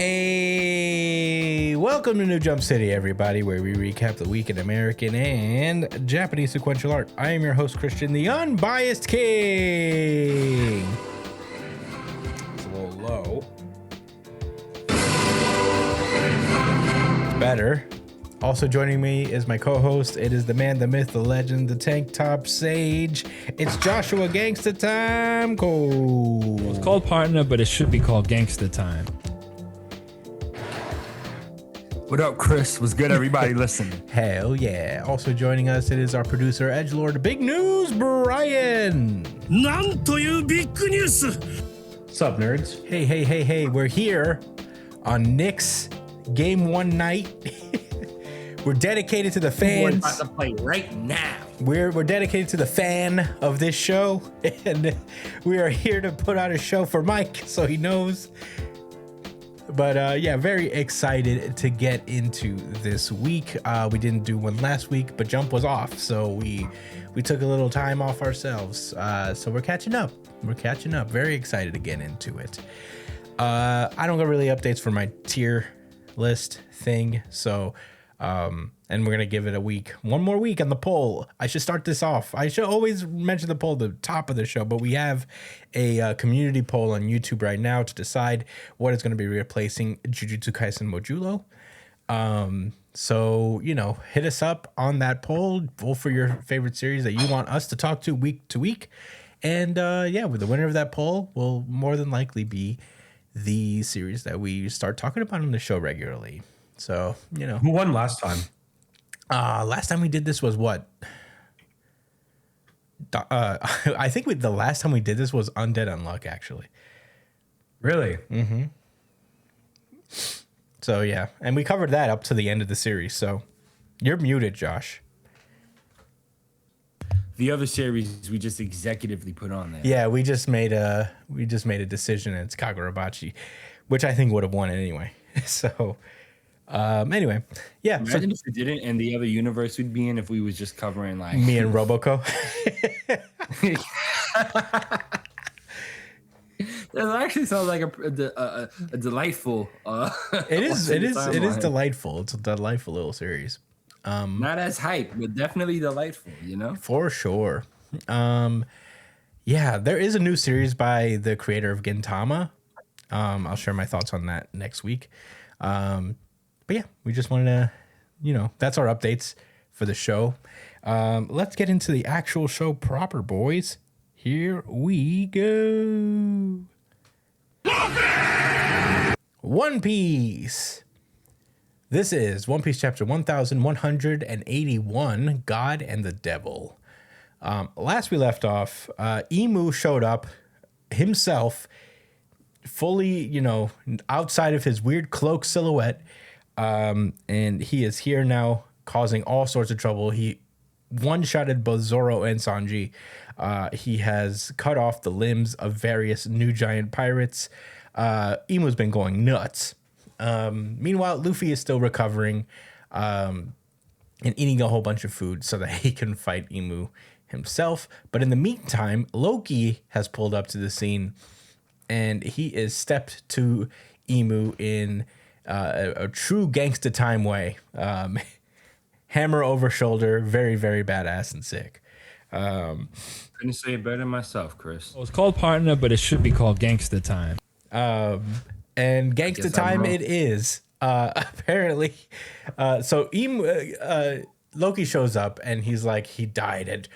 Hey, welcome to New Jump City, everybody, where we recap the week in American and Japanese sequential art. I am your host, Christian, the unbiased king. It's a little low. Better. Also joining me is my co-host. It is the man, the myth, the legend, the tank top sage. It's Joshua Gangsta Time Cole. It's called Partner, but it should be called Gangsta Time. What up, Chris? What's good, everybody listening? Hell yeah. Also joining us, it is our producer, edgelord, Big News, Brian. なんというビッグニュース What's up, nerds? Hey. We're here on Knicks Game 1 night. We're dedicated to the We're fans. about to play right now. We're dedicated to the fan of this show. And we are here to put out a show for Mike so he knows. But yeah, very excited to get into this week. We didn't do one last week, but Jump was off, so we took a little time off ourselves. So we're catching up. Very excited to get into it. I don't got really updates for my tier list thing, so and we're gonna give it one more week on the poll. I should start this off. I should always mention the poll at the top of the show, but we have a community poll on YouTube right now to decide what is going to be replacing Jujutsu Kaisen Mojulo. So, hit us up on that poll. Vote for your favorite series that you want us to talk to week. And yeah, with the winner of that poll will more than likely be the series that we start talking about on the show regularly. So, Who won last time? Last time we did this was what? I think the last time we did this was Undead Unluck, actually. Really? Mm-hmm. So, yeah. And we covered that up to the end of the series. So, you're muted, Josh. The other series we just executively put on there. Yeah, we just made a decision, and it's Kagurabachi, which I think would have won anyway. So, anyway, yeah. Imagine if we didn't, and the other universe we'd be in if we was just covering like me and Roboco. That actually sounds like a delightful. It is delightful. It's a delightful little series. Not as hype, but definitely delightful. For sure. Yeah, there is a new series by the creator of Gintama. I'll share my thoughts on that next week. But yeah, we just wanted to, that's our updates for the show. Let's get into the actual show proper, boys. Here we go. One Piece. This is One Piece chapter 1181, God and the Devil. Last we left off, Imu showed up himself, fully, outside of his weird cloak silhouette. And he is here now, causing all sorts of trouble. He one-shotted both Zoro and Sanji. He has cut off the limbs of various new giant pirates. Imu's been going nuts. Meanwhile, Luffy is still recovering and eating a whole bunch of food so that he can fight Imu himself. But in the meantime, Loki has pulled up to the scene, and he is stepped to Imu in a true gangsta time way. Hammer over shoulder, very, very badass and sick. Couldn't say it better myself, Chris. Well, it's called Partner, but it should be called Gangsta Time. And gangsta time it is. Apparently. So Loki shows up, and he's like, he died at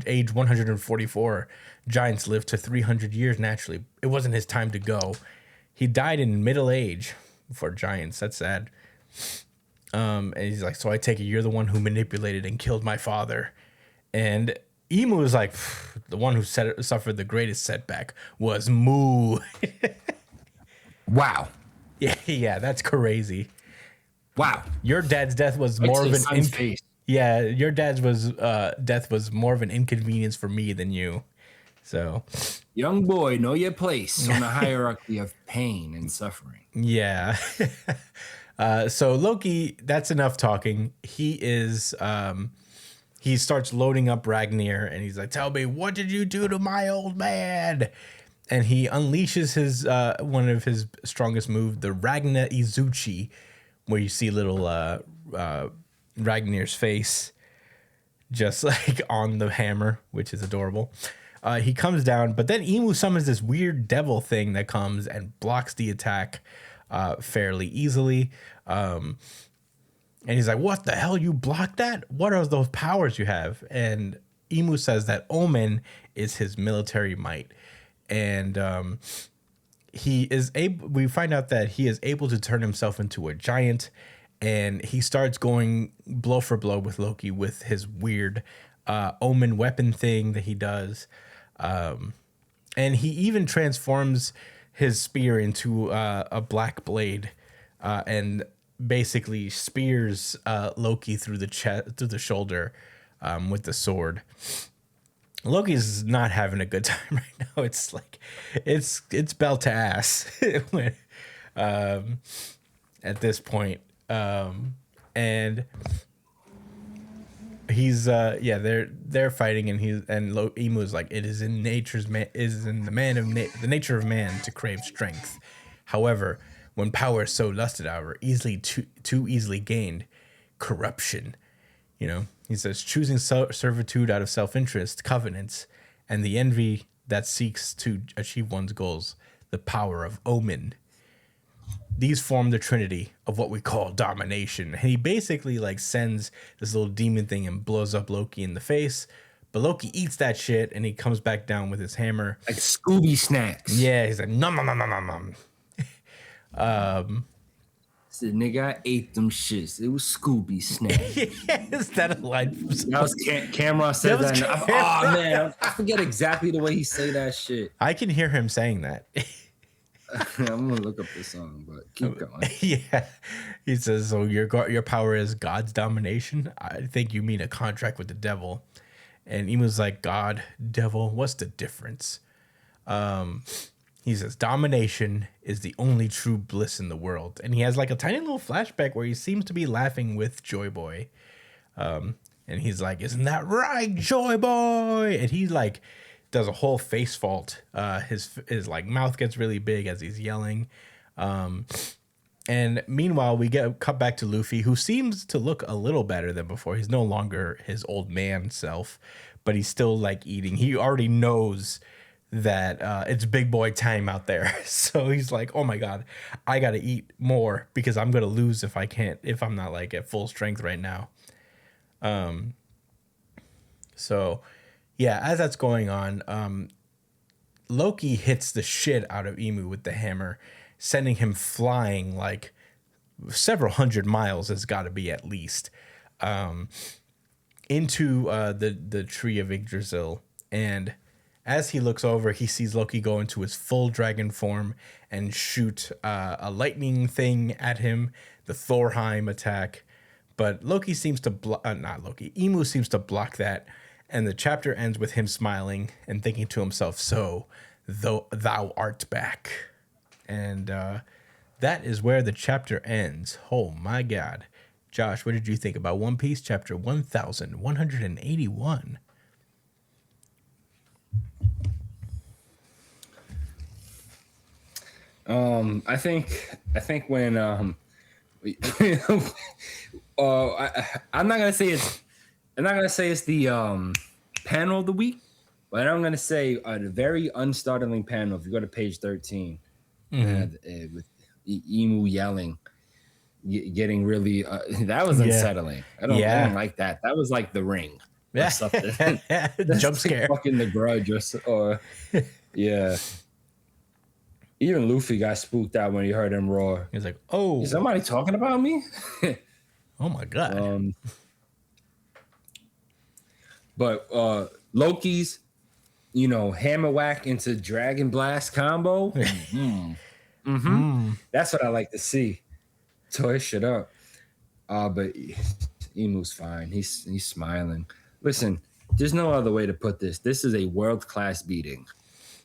age 144. Giants live to 300 years naturally. It wasn't his time to go. He died in middle age for giants. That's sad. And he's like, so I take it you're the one who manipulated and killed my father. And Imu is like, the one who suffered the greatest setback was Mu. Wow. Yeah, that's crazy. Wow. Your dad's death was more of an your dad's death was more of an inconvenience for me than you. So, young boy, know your place on the hierarchy of pain and suffering. Yeah. So Loki, that's enough talking. He starts loading up Ragnir, and he's like, tell me, what did you do to my old man? And he unleashes his one of his strongest move, the Ragna Izuchi, where you see little Ragnar's face just like on the hammer, which is adorable. He comes down, but then Imu summons this weird devil thing that comes and blocks the attack fairly easily. And he's like, what the hell? You blocked that? What are those powers you have? And Imu says that Omen is his military might. And he is able. We find out that he is able to turn himself into a giant, and he starts going blow for blow with Loki with his weird Omen weapon thing that he does. And he even transforms his spear into a black blade, and basically spears Loki through the chest, through the shoulder, with the sword. Loki's not having a good time right now. It's like it's belt to ass at this point. And he's they're fighting, and Imu is like, it is in the nature of man to crave strength. However, when power is so lusted over, too easily gained, corruption. He says, choosing servitude out of self-interest, covenants, and the envy that seeks to achieve one's goals, the power of Omen. These form the trinity of what we call domination. And he basically sends this little demon thing and blows up Loki in the face. But Loki eats that shit, and he comes back down with his hammer. Like Scooby snacks. Yeah, he's like, nom, nom, nom, nom, nom, nom. Said, nigga, I ate them shits. It was Scooby snacks. Is that a line from That was Cameron said that. Oh man, I forget exactly the way he say that shit. I can hear him saying that. I'm gonna look up the song, but keep going. Yeah, he says, so your power is God's domination? I think you mean a contract with the devil. And Imu's like, God, devil, what's the difference? He says, domination is the only true bliss in the world. And he has a tiny little flashback where he seems to be laughing with Joy Boy. And he's like, isn't that right, Joy Boy? And he does a whole face fault. His mouth gets really big as he's yelling. And meanwhile, we cut back to Luffy, who seems to look a little better than before. He's no longer his old man self, but he's still eating. He already knows that it's big boy time out there. So he's like, oh my God, I got to eat more because I'm going to lose if I'm not at full strength right now. So yeah, as that's going on, Loki hits the shit out of Imu with the hammer, sending him flying several hundred miles, has got to be at least, into the tree of Yggdrasil. And as he looks over, he sees Loki go into his full dragon form and shoot a lightning thing at him, the Thorheim attack. But Loki seems to Imu seems to block that, and the chapter ends with him smiling and thinking to himself, so thou art back. And that is where the chapter ends. Oh my God. Josh, what did you think about One Piece chapter 1181? I think when I'm not gonna say it's the panel of the week, but I'm gonna say a very unstartling panel. If you go to page 13, with Imu yelling, getting really that was unsettling. I don't like that. That was like The Ring or something. Jump scare. Fucking The Grudge or yeah. Even Luffy got spooked out when he heard him roar. He's like, "Oh, is somebody talking about me?" Oh my God. But Loki's, hammer whack into Dragon Blast combo. That's what I like to see. Toy shit up. But Imu's fine. He's smiling. Listen, there's no other way to put this. This is a world-class beating.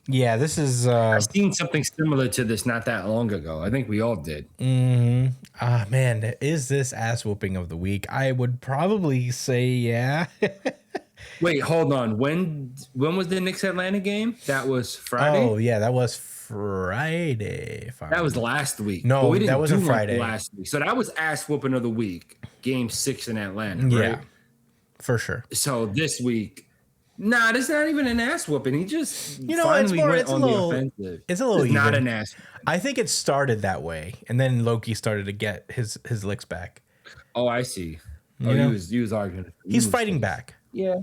Yeah, this is... I've seen something similar to this not that long ago. I think we all did. Man, is this ass whooping of the week? I would probably say yeah. Wait, hold on. When was the Knicks Atlanta game? That was Friday. Oh yeah, that was Friday. That was last week. No, but we didn't that wasn't do one Friday. last week. So that was ass whooping of the week. Game 6 in Atlanta. Yeah, right? for sure. So this week, nah, that's not even an ass whooping. He just it's more. It's a little. the offensive. It's a little. It's not even. an ass. I think it started that way, and then Loki started to get his licks back. Oh, I see. You know? He was arguing. He's fighting back. Yeah.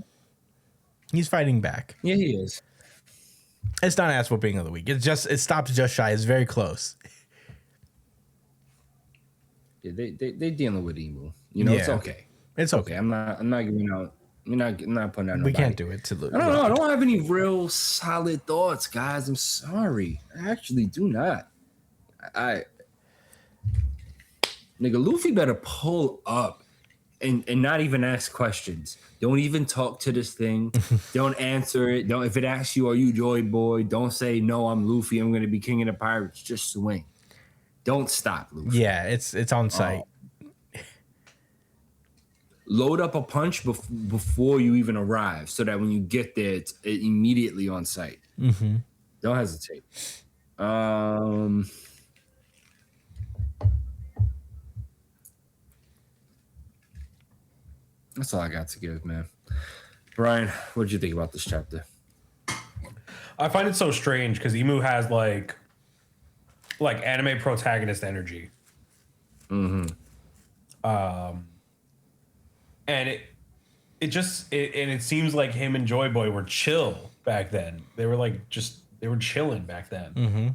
He's fighting back. Yeah, he is. It's not ass whooping of the week. It stops just shy. It's very close. Yeah, they dealing with Emu. You know, it's okay. It's okay. I'm not giving out. I'm not putting out. We nobody. can't do it to I don't know. I don't have any real solid thoughts, guys. I'm sorry. I actually do not. Nigga, Luffy better pull up and not even ask questions. Don't even talk to this thing. Don't answer it. Don't. If it asks you, "Are you Joy Boy?" Don't say, "No, I'm Luffy. I'm going to be king of the pirates." Just swing. Don't stop, Luffy. Yeah, it's on site. Load up a punch before you even arrive, so that when you get there, it's immediately on site. Mm-hmm. Don't hesitate. That's all I got to give, man. Brian, what did you think about this chapter? I find it so strange because Emu has like anime protagonist energy. Mm-hmm. And it seems like him and Joy Boy were chill back then. They were they were chilling back then.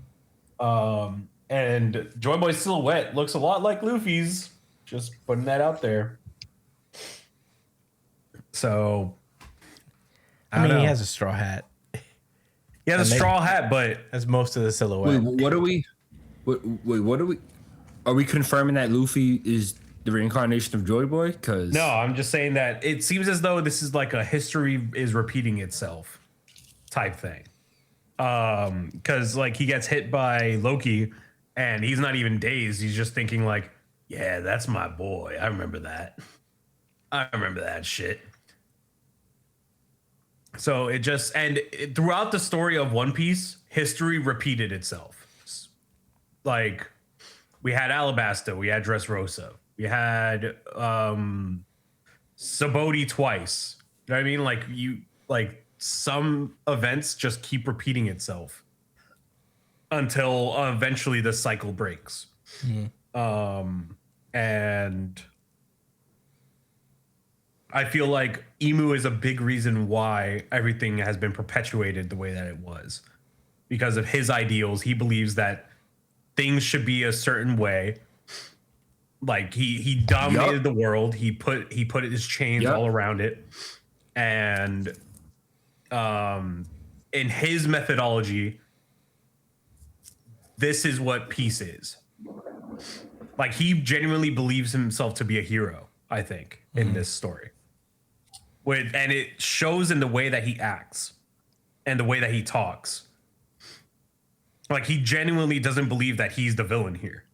Mm-hmm. And Joy Boy's silhouette looks a lot like Luffy's. Just putting that out there. So I mean, he has a straw hat. He has a straw hat, but that's most of the silhouette. Wait, what are we? What are we? Are we confirming that Luffy is the reincarnation of Joy Boy? Because no, I'm just saying that it seems as though this is like a history is repeating itself type thing. Because like he gets hit by Loki, and he's not even dazed. He's just thinking like, "Yeah, that's my boy. I remember that. I remember that shit." So it just throughout the story of One Piece, history repeated itself. Like we had Alabasta, we had Dressrosa, we had Sabaody twice. You know what I mean? Like some events just keep repeating itself until eventually the cycle breaks. And I feel like Emu is a big reason why everything has been perpetuated the way that it was. Because of his ideals, he believes that things should be a certain way. Like he dominated the world. He put his chains all around it. And in his methodology, this is what peace is. Like he genuinely believes himself to be a hero, I think, in this story. And it shows in the way that he acts and the way that he talks. Like he genuinely doesn't believe that he's the villain here.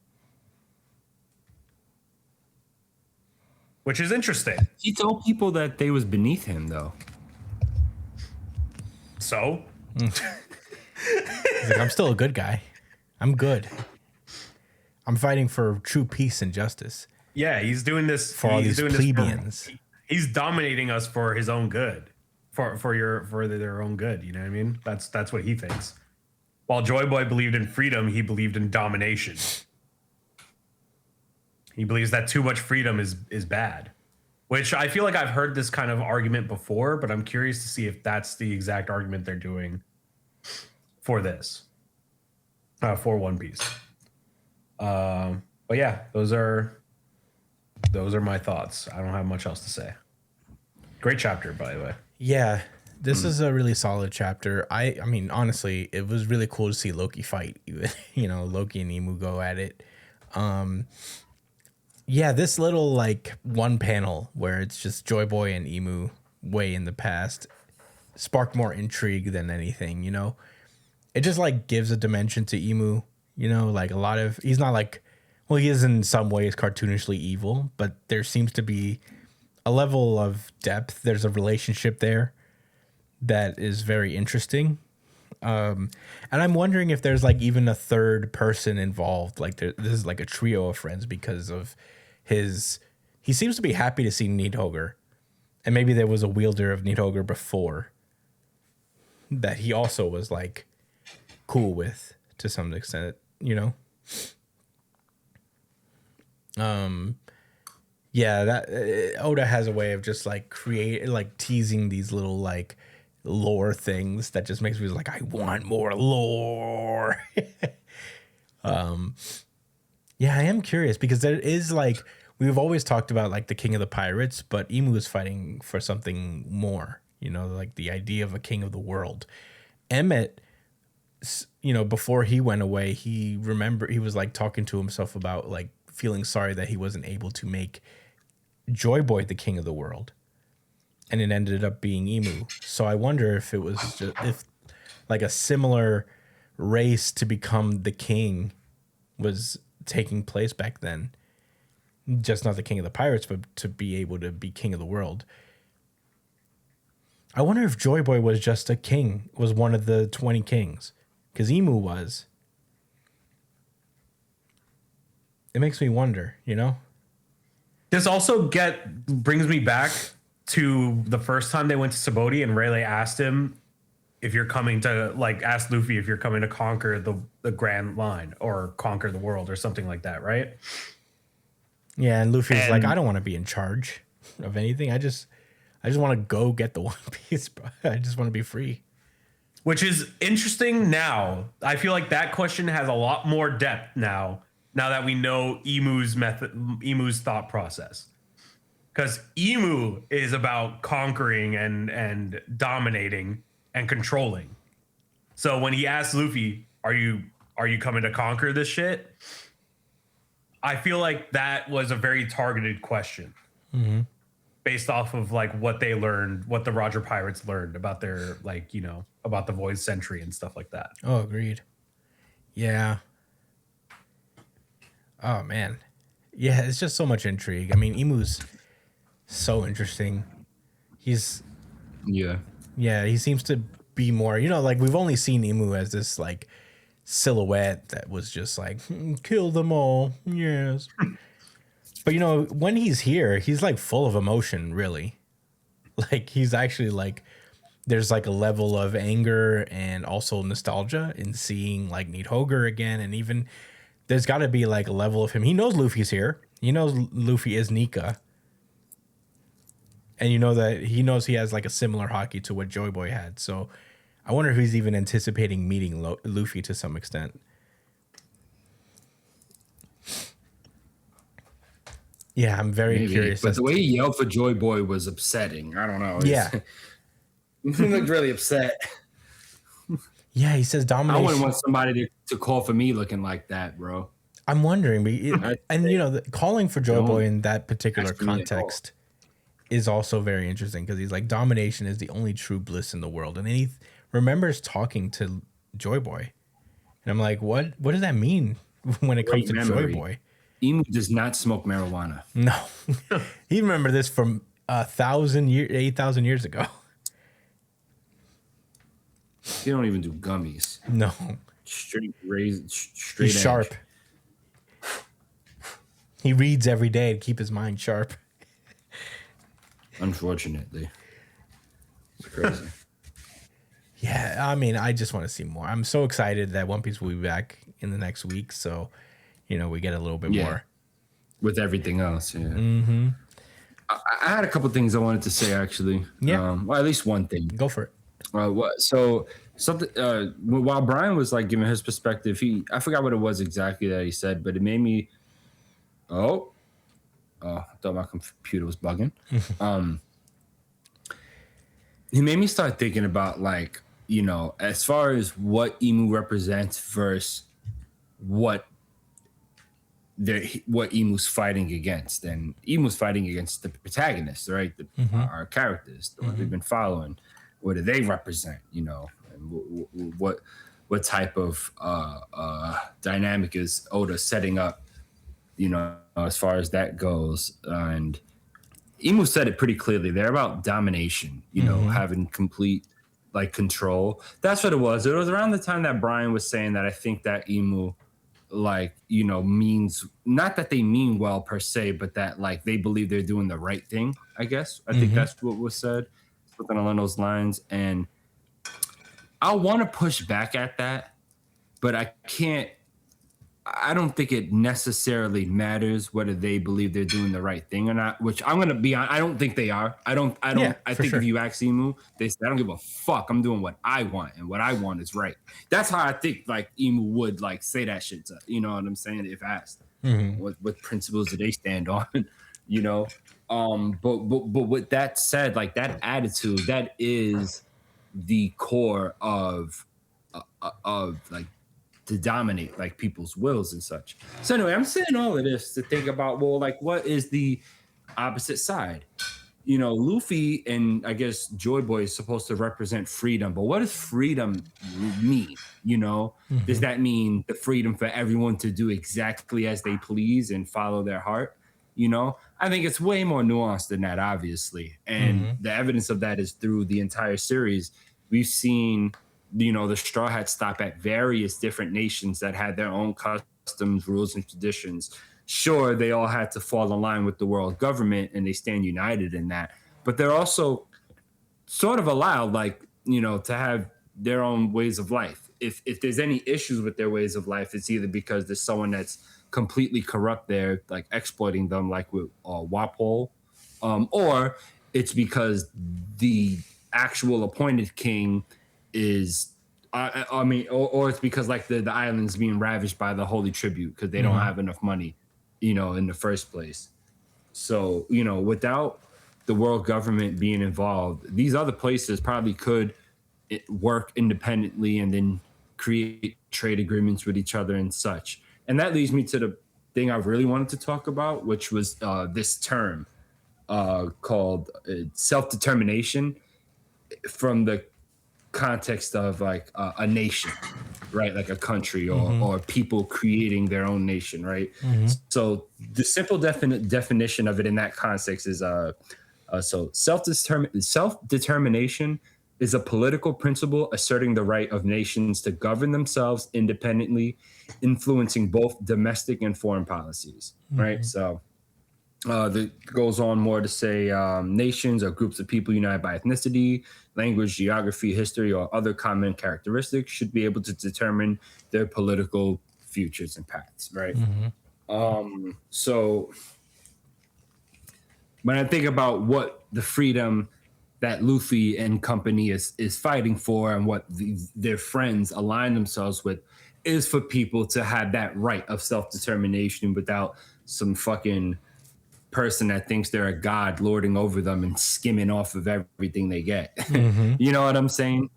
Which is interesting. he told people that they was beneath him, though. So? He's like, I'm still a good guy. I'm good. I'm fighting for true peace and justice. Yeah, he's doing this for all these plebeians. He's dominating us for his own good, for their own good. You know what I mean? That's what he thinks. While Joy Boy believed in freedom, he believed in domination. He believes that too much freedom is bad, which I feel like I've heard this kind of argument before, but I'm curious to see if that's the exact argument they're doing for this, for One Piece. But yeah, those are my thoughts. I don't have much else to say. Great chapter, by the way. Yeah, this is a really solid chapter. I mean, honestly, it was really cool to see Loki fight. You know, Loki and Emu go at it. Yeah, this little like one panel where it's just Joy Boy and Emu way in the past sparked more intrigue than anything. You know, it just like gives a dimension to Emu. You know, like he's not like, well, he is in some ways cartoonishly evil, but there seems to be a level of depth. There's a relationship there that is very interesting. And I'm wondering if there's like even a third person involved. Like this is like a trio of friends because of he seems to be happy to see Nidhogger. And maybe there was a wielder of Nidhogger before that he also was like cool with to some extent, you know? Yeah, that Oda has a way of just like teasing these little like lore things that just makes me like, I want more lore. Yeah, I am curious because there is like, we've always talked about like the king of the pirates, but Imu is fighting for something more, you know, like the idea of a king of the world. Emmett, you know, before he went away, he was like talking to himself about like feeling sorry that he wasn't able to make Joy Boy the king of the world. And it ended up being Imu. So I wonder if it was just, if like a similar race to become the king was taking place back then. Just not the king of the pirates, but to be able to be king of the world. I wonder if Joy Boy was just a king, was one of the 20 kings. Because Imu was. It makes me wonder, you know? This also brings me back to the first time they went to Sabaody and Rayleigh asked him if you're coming to, like, ask Luffy if you're coming to conquer the Grand Line or conquer the world or something like that, right? Yeah, and Luffy's like, I don't want to be in charge of anything. I just want to go get the One Piece, bro. I just want to be free. Which is interesting now. I feel like that question has a lot more depth now that we know Emu's thought process. Because Emu is about conquering and dominating and controlling. So when he asked Luffy, are you coming to conquer this shit? I feel like that was a very targeted question. Mm-hmm. Based off of like what they learned, what the Roger Pirates learned about their, like, you know, about the Void Sentry and stuff like that. Oh, agreed. Yeah. Oh, man. Yeah, it's just so much intrigue. I mean, Emu's so interesting. Yeah, he seems to be more, you know, like we've only seen Emu as this like silhouette that was just like, kill them all. Yes. But, you know, when he's here, he's like full of emotion, really. Like he's actually like, there's like a level of anger and also nostalgia in seeing like Nidhogger again. And even there's got to be like a level of him. He knows Luffy's here. He knows Luffy is Nika. And you know that he knows he has like a similar haki to what Joy Boy had. So I wonder if he's even anticipating meeting Luffy to some extent. Yeah, I'm very curious. But the way he yelled for Joy Boy was upsetting. I don't know. Yeah. He looked really upset. Yeah, he says domination. I wouldn't want somebody to call for me looking like that, bro. I'm wondering. And, you know, calling for Joy Boy in that particular context is also very interesting because he's like, domination is the only true bliss in the world. And then he remembers talking to Joy Boy. And I'm like, what does that mean when it comes to Joy Boy? Emu does not smoke marijuana. No. He remembered this from 8,000 years ago. He don't even do gummies. No. Straight He's sharp. He reads every day to keep his mind sharp. Unfortunately. It's crazy. Yeah, I mean, I just want to see more. I'm so excited that One Piece will be back in the next week. So, you know, we get a little bit more. With everything else, yeah. Mm-hmm. I had a couple things I wanted to say, actually. Yeah. Well, at least one thing. Go for it. So something while Brian was like giving his perspective, I forgot what it was exactly that he said, but it made me I thought my computer was bugging. He made me start thinking about, like, you know, as far as what Emu represents versus what Emu's fighting against. And Emu's fighting against the protagonists, right? Our characters, the ones we've been following. What do they represent, you know? And what type of dynamic is Oda setting up, you know, as far as that goes? And Emu said it pretty clearly. They're about domination, you know, having complete like control. That's what it was. It was around the time that Brian was saying that I think that Emu, like, you know, means not that they mean well per se, but that like they believe they're doing the right thing, I guess. I think that's what was said, something along those lines. And I want to push back at that, but I can't. I don't think it necessarily matters whether they believe they're doing the right thing or not, which I'm going to be on. I don't think they are. I think if you ask Emu, they say, I don't give a fuck. I'm doing what I want, and what I want is right. That's how I think like Emu would like say that shit to, you know what I'm saying? If asked, what principles do they stand on, you know? But with that said, like that attitude, that is the core of like, to dominate like people's wills and such. So anyway, I'm saying all of this to think about, well, like what is the opposite side? You know, Luffy and I guess Joy Boy is supposed to represent freedom, but what does freedom mean? You know, does that mean the freedom for everyone to do exactly as they please and follow their heart? You know, I think it's way more nuanced than that, obviously. And the evidence of that is through the entire series. We've seen, you know, the Straw Hats stop at various different nations that had their own customs, rules, and traditions. Sure, they all had to fall in line with the world government, and they stand united in that. But they're also sort of allowed, like, you know, to have their own ways of life. If there's any issues with their ways of life, it's either because there's someone that's completely corrupt there, like exploiting them, like with Walpole, or it's because the actual appointed king is I mean, or it's because like the island's being ravished by the holy tribute because they don't have enough money, you know, in the first place. So, you know, without the world government being involved, these other places probably could work independently and then create trade agreements with each other and such. And that leads me to the thing I really wanted to talk about, which was this term called self-determination, from the context of like a nation, right? Like a country or people creating their own nation, right? So the simple definition of it in that context is so self-determination is a political principle asserting the right of nations to govern themselves independently, influencing both domestic and foreign policies, right? So that goes on more to say nations are groups of people united by ethnicity, language, geography, history, or other common characteristics should be able to determine their political futures and paths, right? So when I think about what the freedom that Luffy and company is fighting for and what their friends align themselves with is for people to have that right of self-determination without some fucking person that thinks they're a god lording over them and skimming off of everything they get. You know what I'm saying?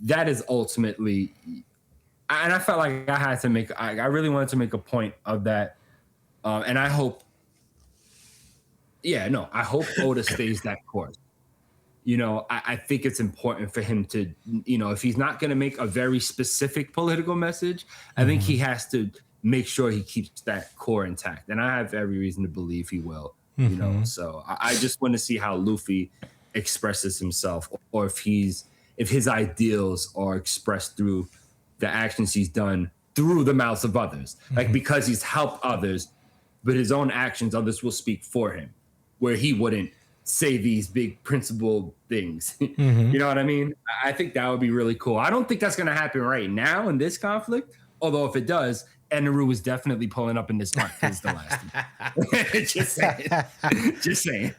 That is ultimately, and I felt like I had to make, I really wanted to make a point of that. And I hope, I hope Oda stays that course. You know, I think it's important for him to, you know, if he's not going to make a very specific political message, I think he has to make sure he keeps that core intact. And I have every reason to believe he will, you know. So I just want to see how Luffy expresses himself, or if his ideals are expressed through the actions he's done through the mouths of others. Like, because he's helped others, but his own actions, others will speak for him, where he wouldn't say these big principled things. You know what I mean? I think that would be really cool. I don't think that's going to happen right now in this conflict. Although if it does, Eneru is definitely pulling up in this arc because the last one. Just saying. Just saying.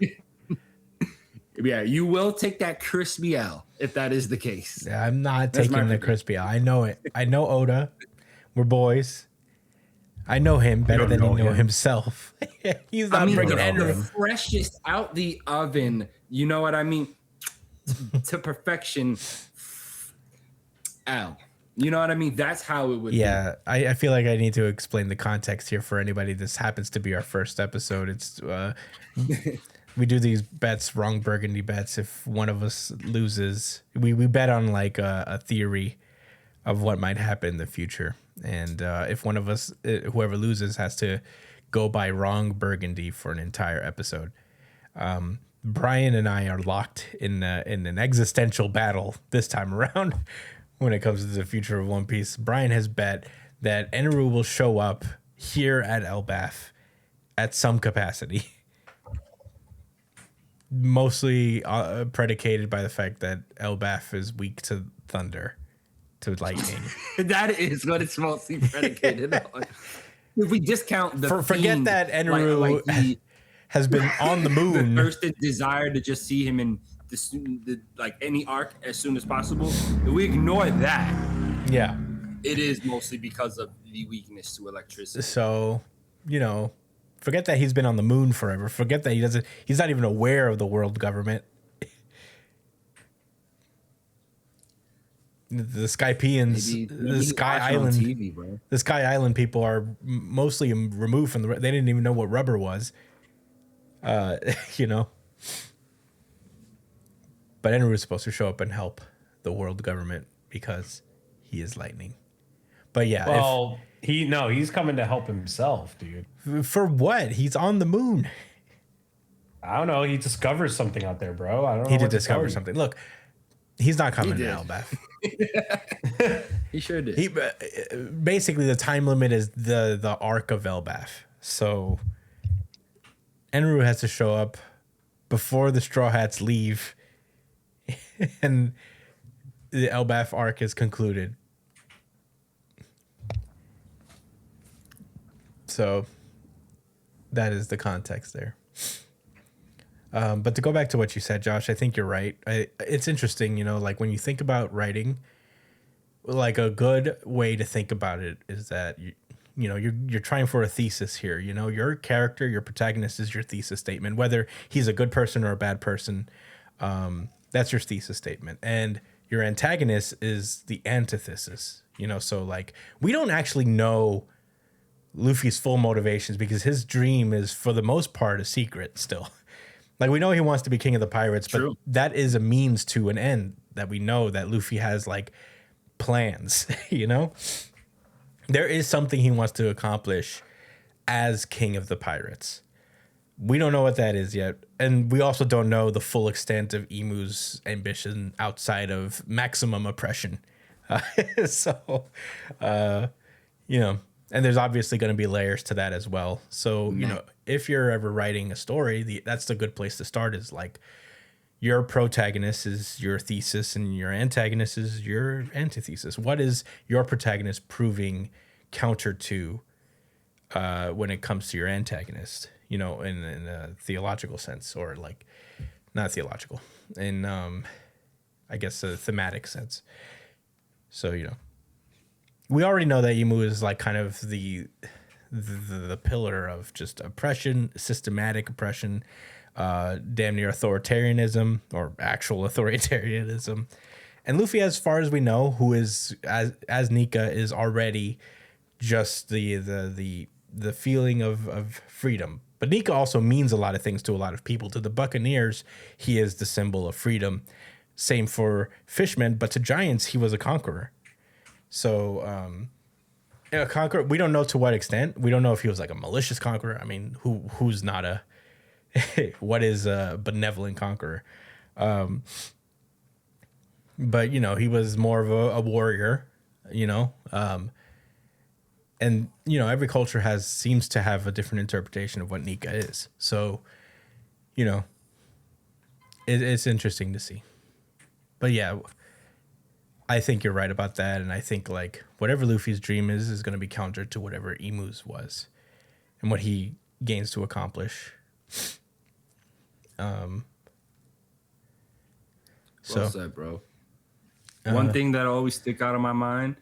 Yeah, you will take that crispy L if that is the case. Yeah, I'm not taking the crispy L. I know it. I know Oda. We're boys. I know him better than he know himself. He's not bringing the freshest out the oven. You know what I mean? To perfection. L. You know what I mean? That's how it would be. I feel like I need to explain the context here for anybody. This happens to be our first episode. It's we do these bets, wrong burgundy bets. If one of us loses, we bet on like a theory of what might happen in the future. And if one of us, whoever loses, has to go by wrong burgundy for an entire episode. Brian and I are locked in an existential battle this time around when it comes to the future of One Piece. Brian has bet that Eneru will show up here at Elbaf at some capacity. Mostly predicated by the fact that Elbaf is weak to thunder, to lightning. That is what it's mostly predicated on. If we discount the Forget theme, that Eneru has been on the moon. The first desire to just see him in like any arc as soon as possible. If we ignore that, Yeah. it is mostly because of the weakness to electricity. So, forget that he's been on the moon forever. Forget that he's not even aware of the world government. The Skypeans, the Sky Island, TV, bro. The Sky Island people are mostly removed from they didn't even know what rubber was. But Enru was supposed to show up and help the world government because he is lightning. But yeah, well, he's coming to help himself, dude. For what? He's on the moon. I don't know. He discovers something out there, bro. I don't know. He did discover something. Look, he's not coming to Elbaf. He sure did. Basically, the time limit is the arc of Elbaf. So Enru has to show up before the Straw Hats leave, and the Elbaf arc is concluded. So that is the context there. But to go back to what you said, Josh, I think you're right. It's interesting, like when you think about writing, like a good way to think about it is that you're trying for a thesis here. Your character, your protagonist is your thesis statement. Whether he's a good person or a bad person, that's your thesis statement. And your antagonist is the antithesis. So like we don't actually know Luffy's full motivations because his dream is for the most part a secret still. Like we know he wants to be king of the pirates, True. but that is a means to an end that we know that Luffy has like plans, There is something he wants to accomplish as king of the pirates. We don't know what that is yet. And we also don't know the full extent of Imu's ambition outside of maximum oppression. And there's obviously going to be layers to that as well. So, if you're ever writing a story, that's the good place to start is like your protagonist is your thesis and your antagonist is your antithesis. What is your protagonist proving counter to when it comes to your antagonist, in a theological sense or like not theological, in, I guess, a thematic sense. So, we already know that Imu is like kind of the pillar of just oppression, systematic oppression, damn near authoritarianism or actual authoritarianism. And Luffy, as far as we know, who is as Nika is already just the feeling of freedom. But Nika also means a lot of things to a lot of people. To the Buccaneers, he is the symbol of freedom. Same for fishmen, but to giants, he was a conqueror. So, a conqueror, we don't know to what extent. We don't know if he was like a malicious conqueror. I mean, who's not what is a benevolent conqueror? But, he was more of a warrior, and, every culture seems to have a different interpretation of what Nika is. So, it's interesting to see. But yeah, I think you're right about that, and I think like whatever Luffy's dream is going to be counter to whatever Imu's was, and what he gains to accomplish. Well said, bro. One thing that always stick out of my mind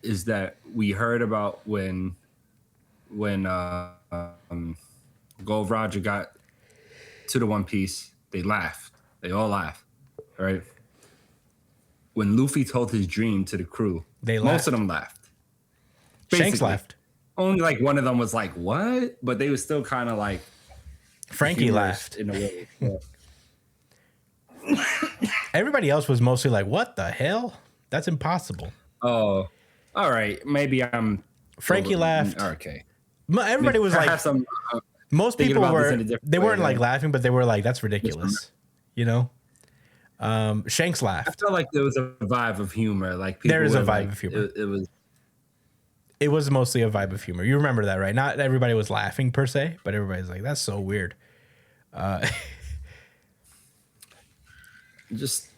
is that we heard about when Gold Roger got to the One Piece, they laughed. They all laughed, right? When Luffy told his dream to the crew, most of them laughed. Shanks laughed. Only like one of them was like, what? But they were still kind of like... Frankie laughed. In a way. Yeah. Everybody else was mostly like, what the hell? That's impossible. Oh, all right. Maybe I'm... Frankie laughed. Okay. Everybody was like... Most thinking people about this were in a different they way, weren't like though. laughing, but they were like, "That's ridiculous," you know. Shanks I laughed. felt like there was a vibe of humor. Like people There is a were vibe like, of humor. It was It was mostly a vibe of humor. You remember that, right? Not everybody was laughing per se, but everybody's like, "That's so weird." just.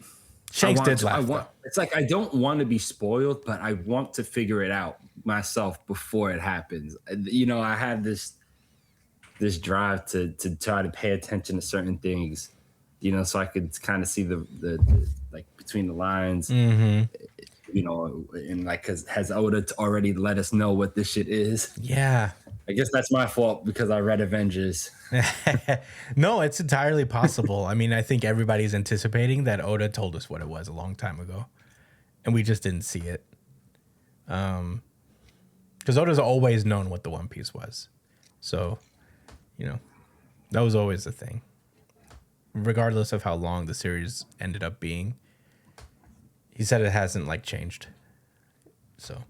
Shanks did laugh. Though. It's like I don't want to be spoiled, but I want to figure it out myself before it happens. You know, I have this drive to try to pay attention to certain things, you know, so I could kind of see the like between the lines, you know, and like, cause has Oda already let us know what this shit is? Yeah. I guess that's my fault because I read Avengers. No, it's entirely possible. I mean, I think everybody's anticipating that Oda told us what it was a long time ago, and we just didn't see it. Because Oda's always known what the One Piece was, so you know that was always the thing, regardless of how long the series ended up being. He said it hasn't like changed, so.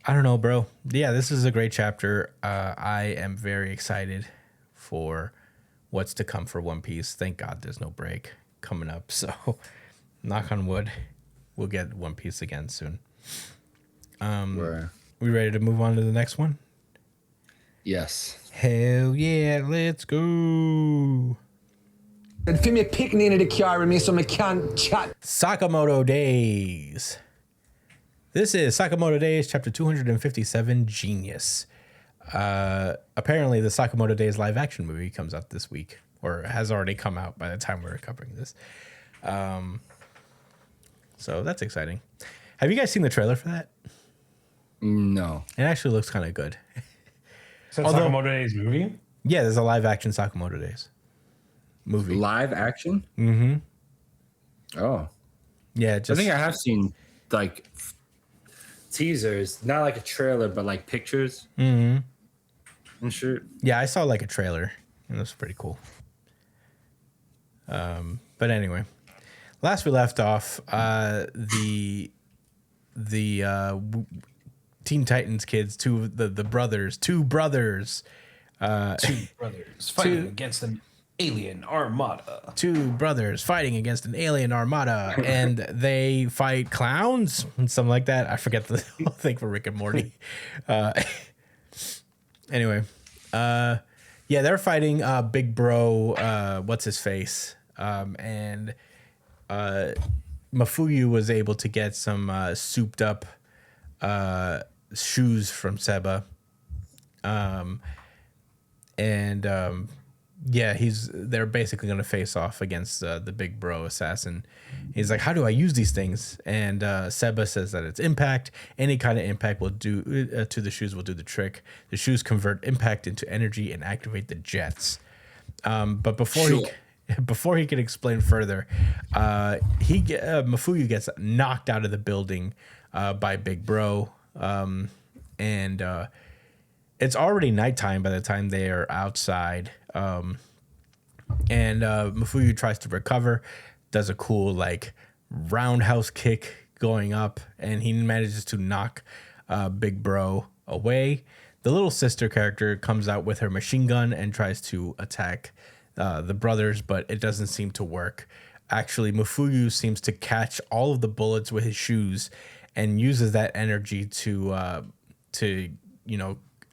I don't know, bro. Yeah, this is a great chapter. I am very excited for what's to come for One Piece. Thank God there's no break coming up. So, knock on wood, we'll get One Piece again soon. We ready to move on to the next one? Yes. Hell yeah, let's go. Fi meg pikken inn I det kjære med som jeg kan chat. Sakamoto Days. This is Sakamoto Days, chapter 257, Genius. Apparently, the Sakamoto Days live action movie comes out this week, or has already come out by the time we're covering this. So that's exciting. Have you guys seen the trailer for that? No. It actually looks kind of good. So Although- Sakamoto Days movie? Yeah, there's a live action Sakamoto Days movie. Live action? Oh. Yeah, I just think I have seen like teasers, not like a trailer, but like pictures. And shit. yeah, I saw like a trailer, and it was pretty cool. But anyway, last we left off, the Teen Titans kids, two brothers Two brothers fighting against an alien armada. two brothers fighting against an alien armada, and they fight clowns and something like that. I forget the whole thing for Rick and Morty. Anyway, yeah, they're fighting Big Bro, what's his face, and Mafuyu was able to get some souped up shoes from Seba, and yeah, they're basically going to face off against the Big Bro assassin. He's like, how do I use these things? And Seba says that it's impact. Any kind of impact will do to the shoes will do the trick. The shoes convert impact into energy and activate the jets. But before he can explain further, Mafuyu gets knocked out of the building by Big Bro, and it's already nighttime by the time they are outside. And Mafuyu tries to recover, does a cool like roundhouse kick going up, and he manages to knock Big Bro away. The little sister character comes out with her machine gun and tries to attack the brothers, but it doesn't seem to work. Actually, Mafuyu seems to catch all of the bullets with his shoes and uses that energy to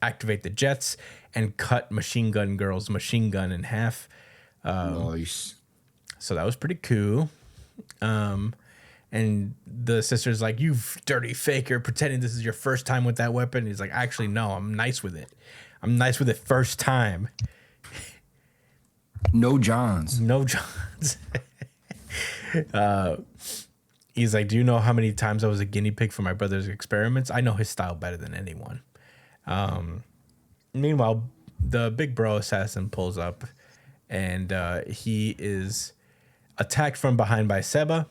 activate the jets and cut Machine Gun Girl's machine gun in half. Nice. So that was pretty cool. And the sister's like, "You dirty faker, pretending this is your first time with that weapon." He's like, "Actually, no, I'm nice with it. I'm nice with it first time." No Johns. No Johns. He's like, "Do you know how many times I was a guinea pig for my brother's experiments? I know his style better than anyone." Meanwhile, the Big Bro assassin pulls up, and he is attacked from behind by Seba.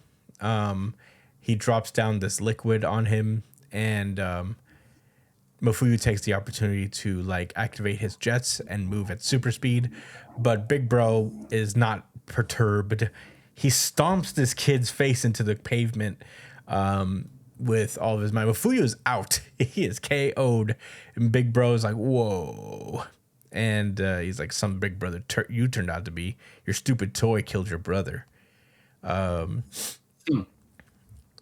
He drops down this liquid on him, and Mafuyu takes the opportunity to like activate his jets and move at super speed. But Big Bro is not perturbed. He stomps this kid's face into the pavement with all of his might. Mafuyu is out. He is KO'd. And Big Bro is like, whoa. And he's like, some big brother you turned out to be. Your stupid toy killed your brother.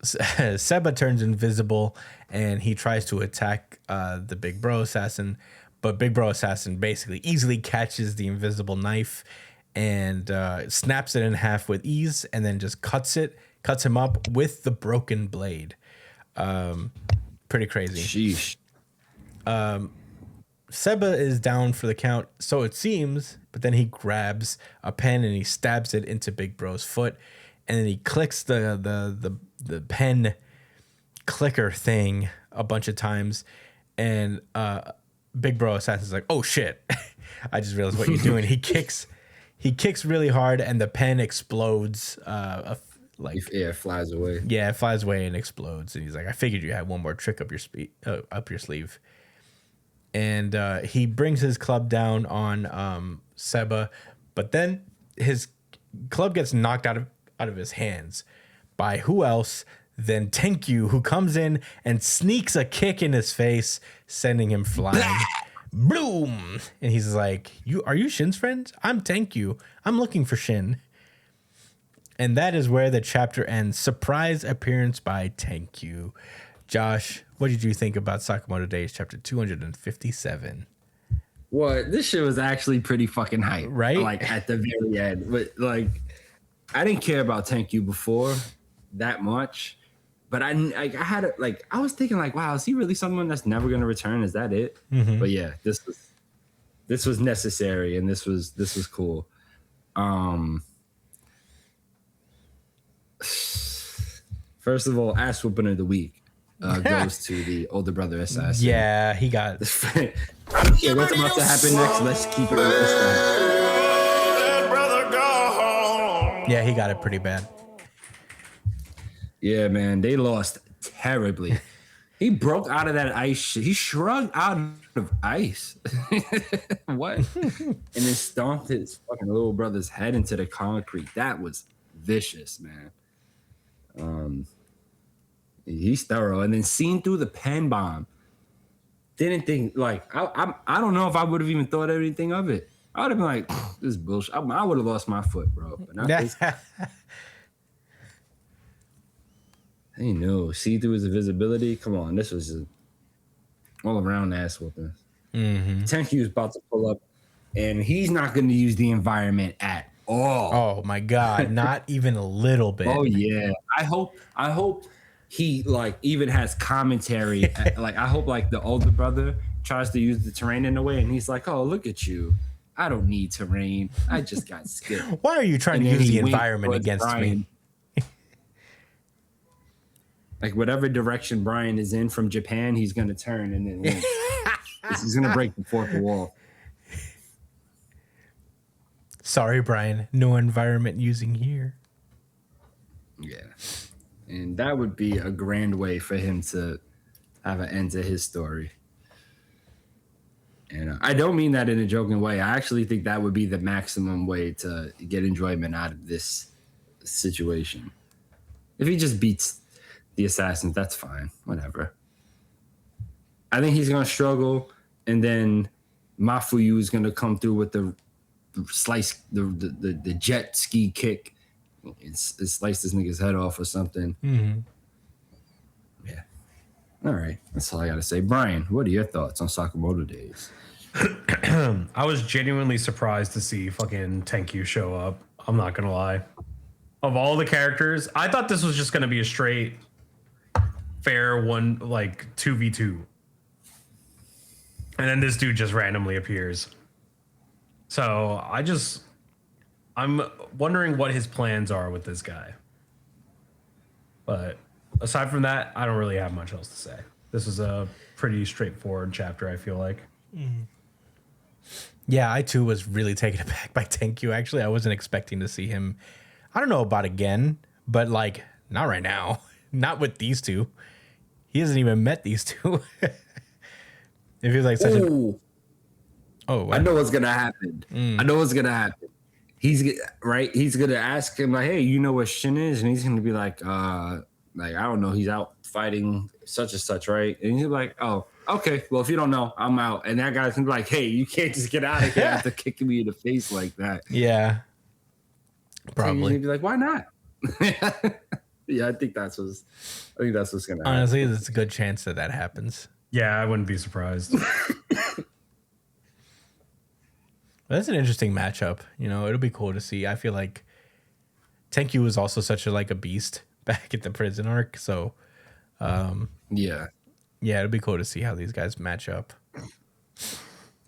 Seba turns invisible and he tries to attack the big bro assassin. But big bro assassin basically easily catches the invisible knife and snaps it in half with ease and then just cuts him up with the broken blade. Pretty crazy. Sheesh. Seba is down for the count, so it seems, but then he grabs a pen and he stabs it into Big Bro's foot, and then he clicks the pen clicker thing a bunch of times, and Big Bro Assassin's like, oh shit, I just realized what you're doing. He kicks really hard, and the pen explodes. It flies away. Yeah, it flies away and explodes. And he's like, I figured you had one more trick up your sleeve. And he brings his club down on Seba, but then his club gets knocked out of his hands by who else than Tenkyu, who comes in and sneaks a kick in his face, sending him flying. Boom! And he's like, are you Shin's friend? I'm Tenkyu. I'm looking for Shin. And that is where the chapter ends. Surprise appearance by Tenkyu. Josh, what did you think about Sakamoto Days chapter 257? Well, this shit was actually pretty fucking hype. Right? Like at the very end. But like I didn't care about Tenkyu before that much. But I was thinking like, wow, is he really someone that's never gonna return? Is that it? Mm-hmm. But yeah, this was necessary and this was cool. First of all, ass whooping of the week goes to the older brother assassin. Yeah, he got. I don't care what's about to happen next. Let's keep it with this guy. Yeah, he got it pretty bad. Yeah, man, they lost terribly. He broke out of that ice. He shrugged out of ice. What? And then stomped his fucking little brother's head into the concrete. That was vicious, man. He's thorough. And then seen through the pen bomb. Didn't think like I don't know if I would have even thought anything of it. I would have been like, this is bullshit. I would have lost my foot, bro. But not this. Hey, no. See through his invisibility. Come on, this was just all around ass whooping. Mm-hmm. Tenkyu is about to pull up, and he's not going to use the environment at all. Oh my god, not even a little bit. Oh yeah. I hope he like even has commentary. Like I hope like the older brother tries to use the terrain in a way, and he's like, "Oh, look at you! I don't need terrain. I just got skipped." Why are you trying to use the environment against Brian. me? Like whatever direction Brian is in from Japan, he's gonna turn and then win. He's gonna break the fourth wall. Sorry, Brian. No environment using here. Yeah. And that would be a grand way for him to have an end to his story. And I don't mean that in a joking way. I actually think that would be the maximum way to get enjoyment out of this situation. If he just beats the assassins, that's fine. Whatever. I think he's going to struggle, and then Mafuyu is going to come through with the slice, the jet ski kick. It sliced this nigga's head off or something. Mm-hmm. Yeah. All right. That's all I got to say. Brian, what are your thoughts on Sakamoto Days? I was genuinely surprised to see fucking Tenkyu show up. I'm not going to lie. Of all the characters, I thought this was just going to be a straight fair one, like 2v2. And then this dude just randomly appears. So I'm wondering what his plans are with this guy. But aside from that, I don't really have much else to say. This is a pretty straightforward chapter, I feel like. Mm. Yeah, I too was really taken aback by Tenkyu. Actually, I wasn't expecting to see him. I don't know about again, but like not right now. Not with these two. He hasn't even met these two. If he's like such a... Oh, what? I know what's gonna happen. I know what's gonna happen. He's gonna ask him like, "Hey, you know what Shin is?" And he's gonna be like, I don't know. He's out fighting such and such, right? And he's like, "Oh, Okay, well, if you don't know, I'm out. And that guy's gonna be like, hey, you can't just get out of here after kicking me in the face like that. Yeah. So Probably. he's gonna be like, why not? Yeah, I think that's what's gonna happen. Honestly, there's a good chance that happens. Yeah, I wouldn't be surprised. That's an interesting matchup. You know, it'll be cool to see. I feel like Tenkyu was also such a beast back at the prison arc. So, Yeah, it'll be cool to see how these guys match up.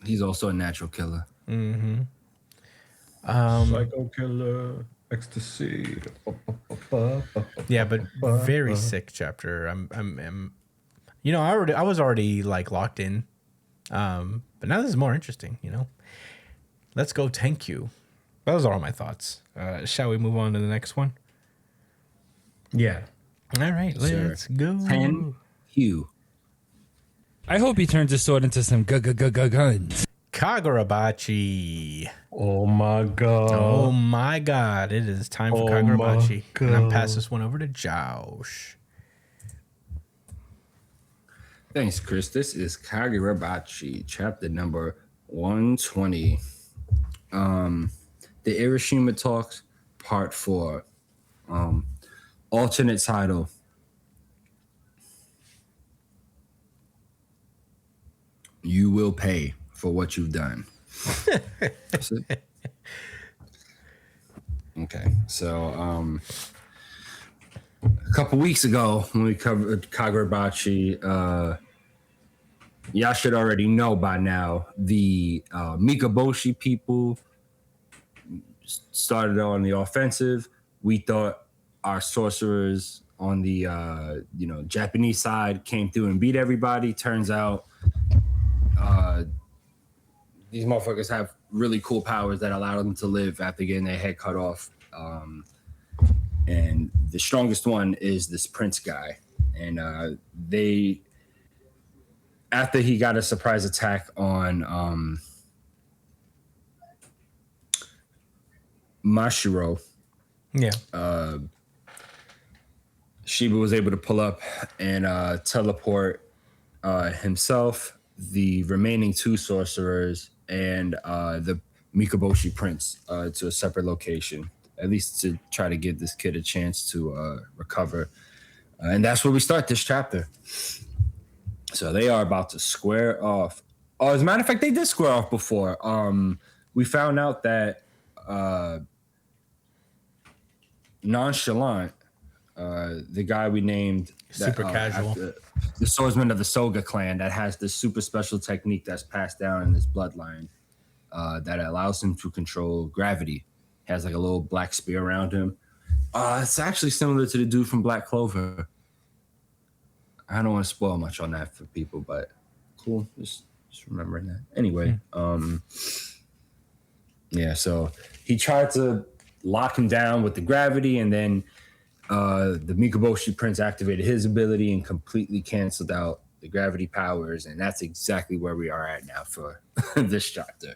he's also a natural killer. Psycho killer, ecstasy. Yeah, but very sick chapter. I'm you know, I was already locked in. But now this is more interesting, you know. Let's go Tenkyu. Those are all my thoughts. Shall we move on to the next one? Yeah. All right, let's go. Tenkyu. I hope he turns his sword into some guns. Kagurabachi. Oh my god. Oh my god, it is time for Oh my Kagurabachi. And I'm God. pass this one over to Josh. Thanks, Chris. This is Kagurabachi, chapter number 120. The Irishima Talks, part 4. Alternate title. You will pay for what you've done. That's it. Okay, so a couple weeks ago when we covered Kagurabachi, y'all should already know by now the Mikaboshi people started on the offensive. We thought our sorcerers on the Japanese side came through and beat everybody. Turns out these motherfuckers have really cool powers that allow them to live after getting their head cut off. And the strongest one is this Prince guy. And after he got a surprise attack on Mashiro, Yeah. Shiba was able to pull up and teleport himself, the remaining 2 sorcerers, and the Mikaboshi Prince to a separate location, at least to try to give this kid a chance to recover. And that's where we start this chapter. So they are about to square off. Oh, as a matter of fact, they did square off before. We found out that Nonchalant, the guy we named Super casual. the swordsman of the Soga clan, that has this super special technique that's passed down in his bloodline that allows him to control gravity. He has a little black spear around him. It's actually similar to the dude from Black Clover. I don't want to spoil much on that for people, but cool. Just remembering that. Anyway, yeah, so he tried to lock him down with the gravity, and then the Mikaboshi Prince activated his ability and completely canceled out the gravity powers, and that's exactly where we are at now for this chapter.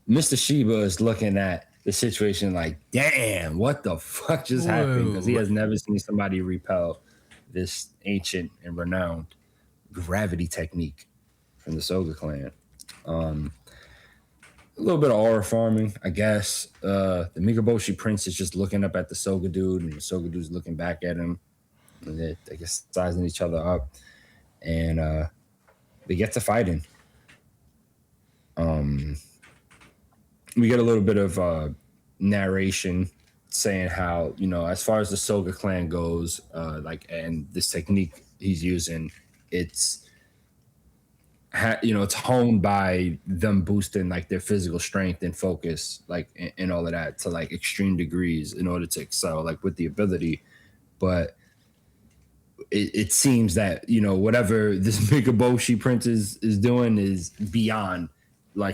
Mr. Shiba is looking at the situation like, damn, what the fuck just happened? Because he has never seen somebody repel this ancient and renowned gravity technique from the Soga clan. A little bit of aura farming, I guess. The Mikaboshi Prince is just looking up at the Soga dude, and the Soga dude's looking back at him. And they guess sizing each other up, and they get to fighting. We get a little bit of narration saying how, as far as the Soga clan goes, and this technique he's using, it's honed by them boosting their physical strength and focus, and all of that to extreme degrees in order to excel with the ability. But it seems that whatever this Mikaboshi Prince is doing is beyond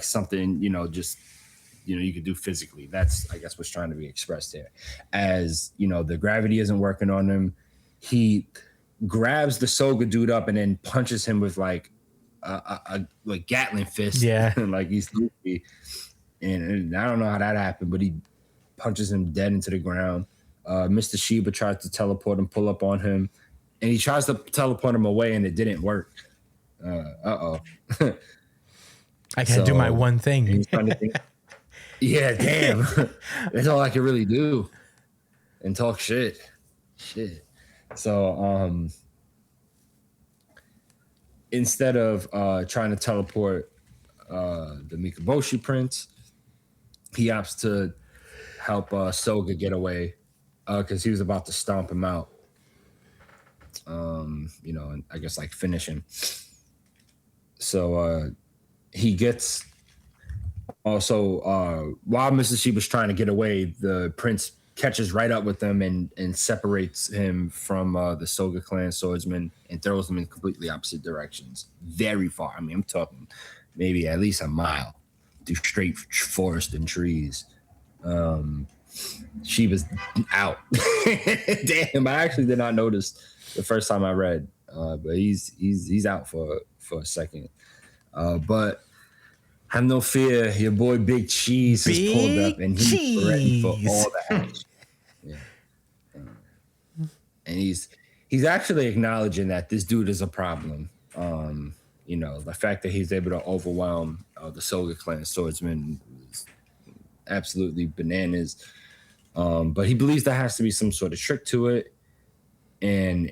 something you could do physically. That's, I guess, what's trying to be expressed here. As the gravity isn't working on him, he grabs the Soga dude up and then punches him with a Gatling fist. Yeah. He's Luffy. And I don't know how that happened, but he punches him dead into the ground. Mr. Shiba tries to teleport and pull up on him, and he tries to teleport him away, and it didn't work. I can't do my one thing. He's trying to think, yeah, damn. That's all I can really do. And talk shit. So instead of trying to teleport the Mikaboshi prince, he opts to help Soga get away because he was about to stomp him out. And I guess like finish him. So he gets also while Mrs. Sheep was trying to get away, the prince catches right up with them and separates him from the Soga clan swordsman and throws them in completely opposite directions, very far. I mean, I'm talking maybe at least a mile through straight forest and trees. She was out. Damn, I actually did not notice the first time I read, but he's out for a second. But have no fear, your boy Big Cheese has pulled up and he's ready for all the action. Yeah. And he's actually acknowledging that this dude is a problem. The fact that he's able to overwhelm the Soga clan swordsman is absolutely bananas. But he believes there has to be some sort of trick to it. And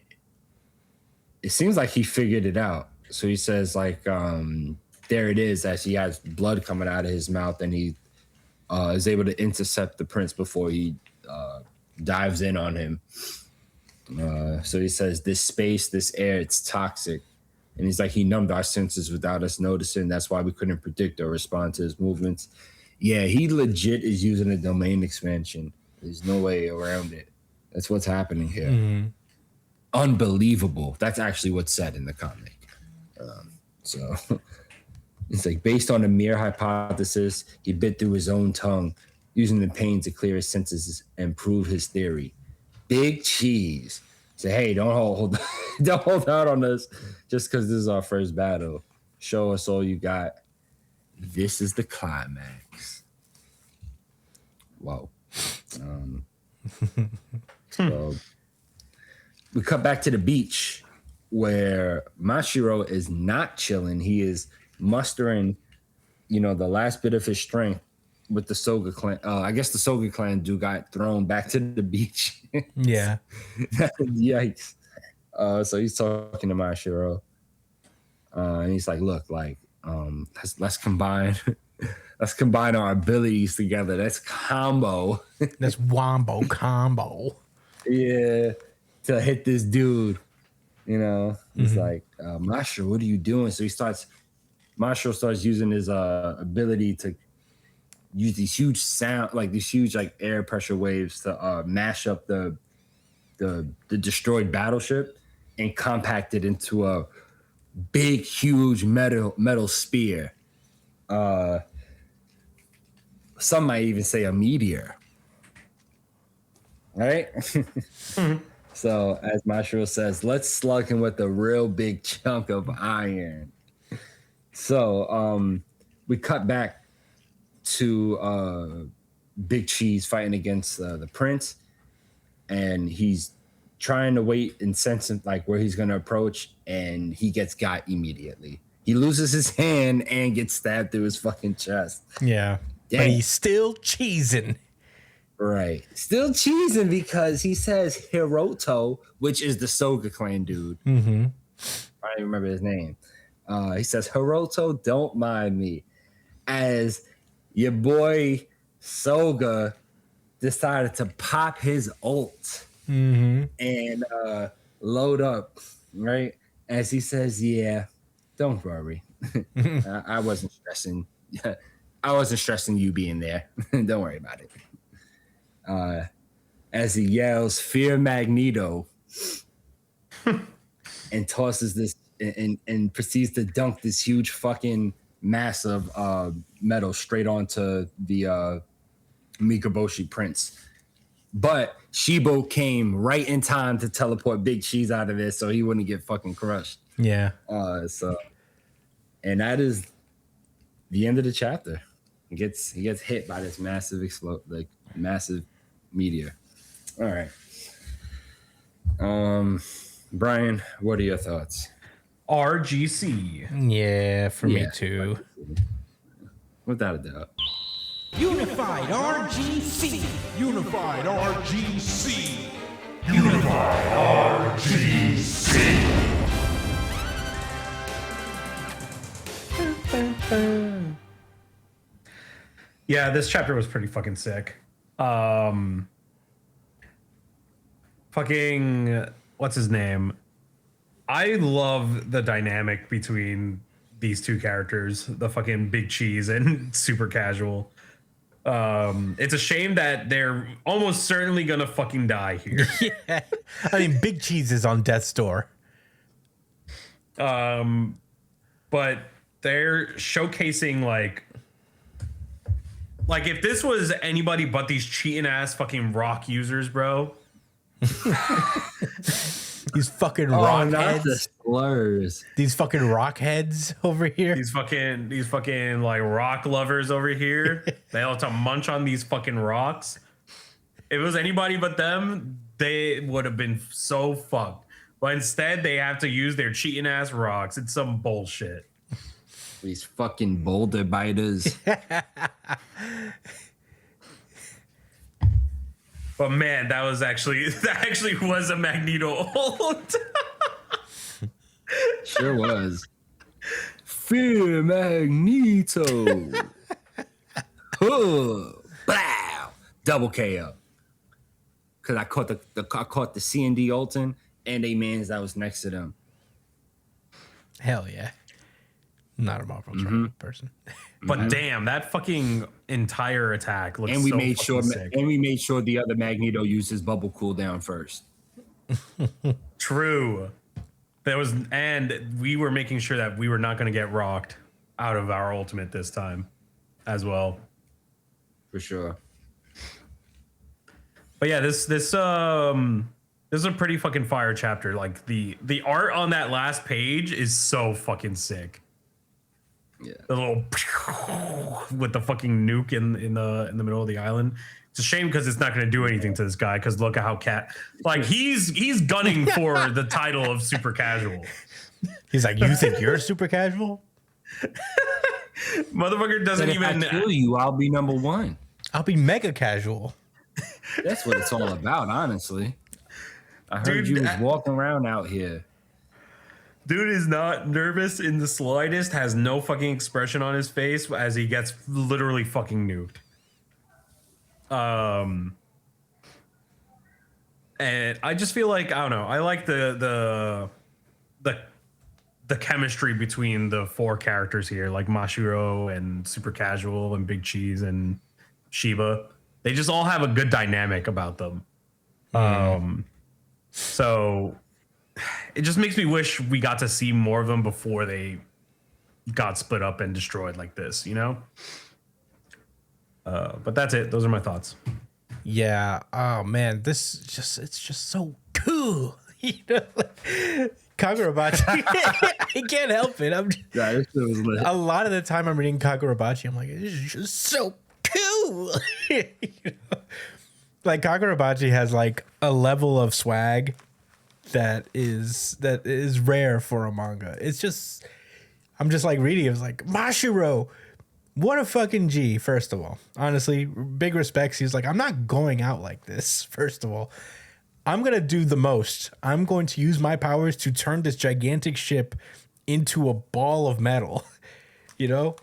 it seems like he figured it out. So he says, like, there it is, as he has blood coming out of his mouth, and he is able to intercept the prince before he dives in on him. So he says, this space, this air, it's toxic. And he's like, he numbed our senses without us noticing. That's why we couldn't predict or respond to his movements. Yeah, he legit is using a domain expansion. There's no way around it. That's what's happening here. Mm-hmm. Unbelievable. That's actually what's said in the comic. So it's like, based on a mere hypothesis, he bit through his own tongue, using the pain to clear his senses and prove his theory. Big Cheese. Say, hey, don't hold out on us just because this is our first battle. Show us all you got. This is the climax. Whoa. So we cut back to the beach where Mashiro is not chilling. He is mustering, the last bit of his strength with the Soga clan. I guess the Soga clan dude got thrown back to the beach. Yeah. Yikes. So he's talking to Mashiro. And he's like, look, like, let's combine our abilities together. That's combo. That's wombo combo. Yeah. To hit this dude. He's like, Mashiro, what are you doing? So Mashiro starts using his ability to use these huge air pressure waves to mash up the destroyed battleship and compact it into a big, huge metal spear. Some might even say a meteor. Right? So, as Mashiro says, let's slug him with a real big chunk of iron. So, we cut back to Big Cheese fighting against the prince, and he's trying to wait and sense like where he's going to approach, and he gets got immediately. He loses his hand and gets stabbed through his fucking chest. Yeah. Damn. But he's still cheesing. Right. Still cheesing because he says Hiroto, which is the Soga clan dude. Mm-hmm. I don't even remember his name. He says, Hiroto, don't mind me. As your boy Soga decided to pop his ult and load up, right? As he says, yeah, don't worry. I wasn't stressing. I wasn't stressing you being there. Don't worry about it. As he yells, fear Magneto, and tosses this and proceeds to dunk this huge fucking mass of metal straight onto the Mikaboshi prince. But Shibo came right in time to teleport Big Cheese out of there so he wouldn't get fucking crushed. Yeah. And that is the end of the chapter. He gets hit by this massive massive meteor. All right. Brian, what are your thoughts? RGC. Yeah, for me Yeah. too. Without a doubt. Unified RGC. Unified RGC. Yeah, this chapter was pretty fucking sick. Fucking what's his name? I love the dynamic between these two characters, the fucking Big Cheese and Super Casual. It's a shame that they're almost certainly gonna fucking die here. Yeah. I mean, Big Cheese is on death's door. But they're showcasing like if this was anybody but these cheating ass fucking rock users, bro. These fucking rock not the heads. slurs. These fucking rock heads over here. These fucking like rock lovers over here. They all to munch on these fucking rocks. If it was anybody but them, they would have been so fucked. But instead, they have to use their cheating ass rocks. It's some bullshit. These fucking boulder biters. But man, that actually was a Magneto ult. Sure was. Fear Magneto. Bow. Double KO. Because I caught the C&D ulting and a man's that was next to them. Hell yeah. Not a Marvel Triangle person. But damn, that fucking entire attack looks And we so made fucking sure sick. and we made sure the other Magneto used his bubble cooldown first. True. And we were making sure that we were not going to get rocked out of our ultimate this time as well. For sure. But yeah, this is a pretty fucking fire chapter. Like the art on that last page is so fucking sick. Yeah. The little with the fucking nuke in the middle of the island. It's a shame because it's not going to do anything to this guy. Because look at how he's gunning for the title of super casual. He's like, you think you're super casual? Motherfucker doesn't If even. I kill you, I'll be number one. I'll be mega casual. That's what it's all about, honestly. I heard Dude, you was walking around out here. Dude is not nervous in the slightest. Has no fucking expression on his face as he gets literally fucking nuked. And I just feel like I don't know. I like the chemistry between the four characters here, like Mashiro and Super Casual and Big Cheese and Shiba. They just all have a good dynamic about them. So it just makes me wish we got to see more of them before they got split up and destroyed like this, you know? But that's it. Those are my thoughts. Yeah. Oh man, it's just so cool. You know, Kagurabachi. I can't help it. Yeah, this shit was lit. A lot of the time I'm reading Kagurabachi, I'm like, this is just so cool. You know? Like Kagurabachi has like a level of swag that is rare for a manga. It's just, I'm just like reading. It was like Mashiro, what a fucking G. First of all, honestly, big respects. He's like, I'm not going out like this. First of all, I'm gonna do the most. I'm going to use my powers to turn this gigantic ship into a ball of metal. You know.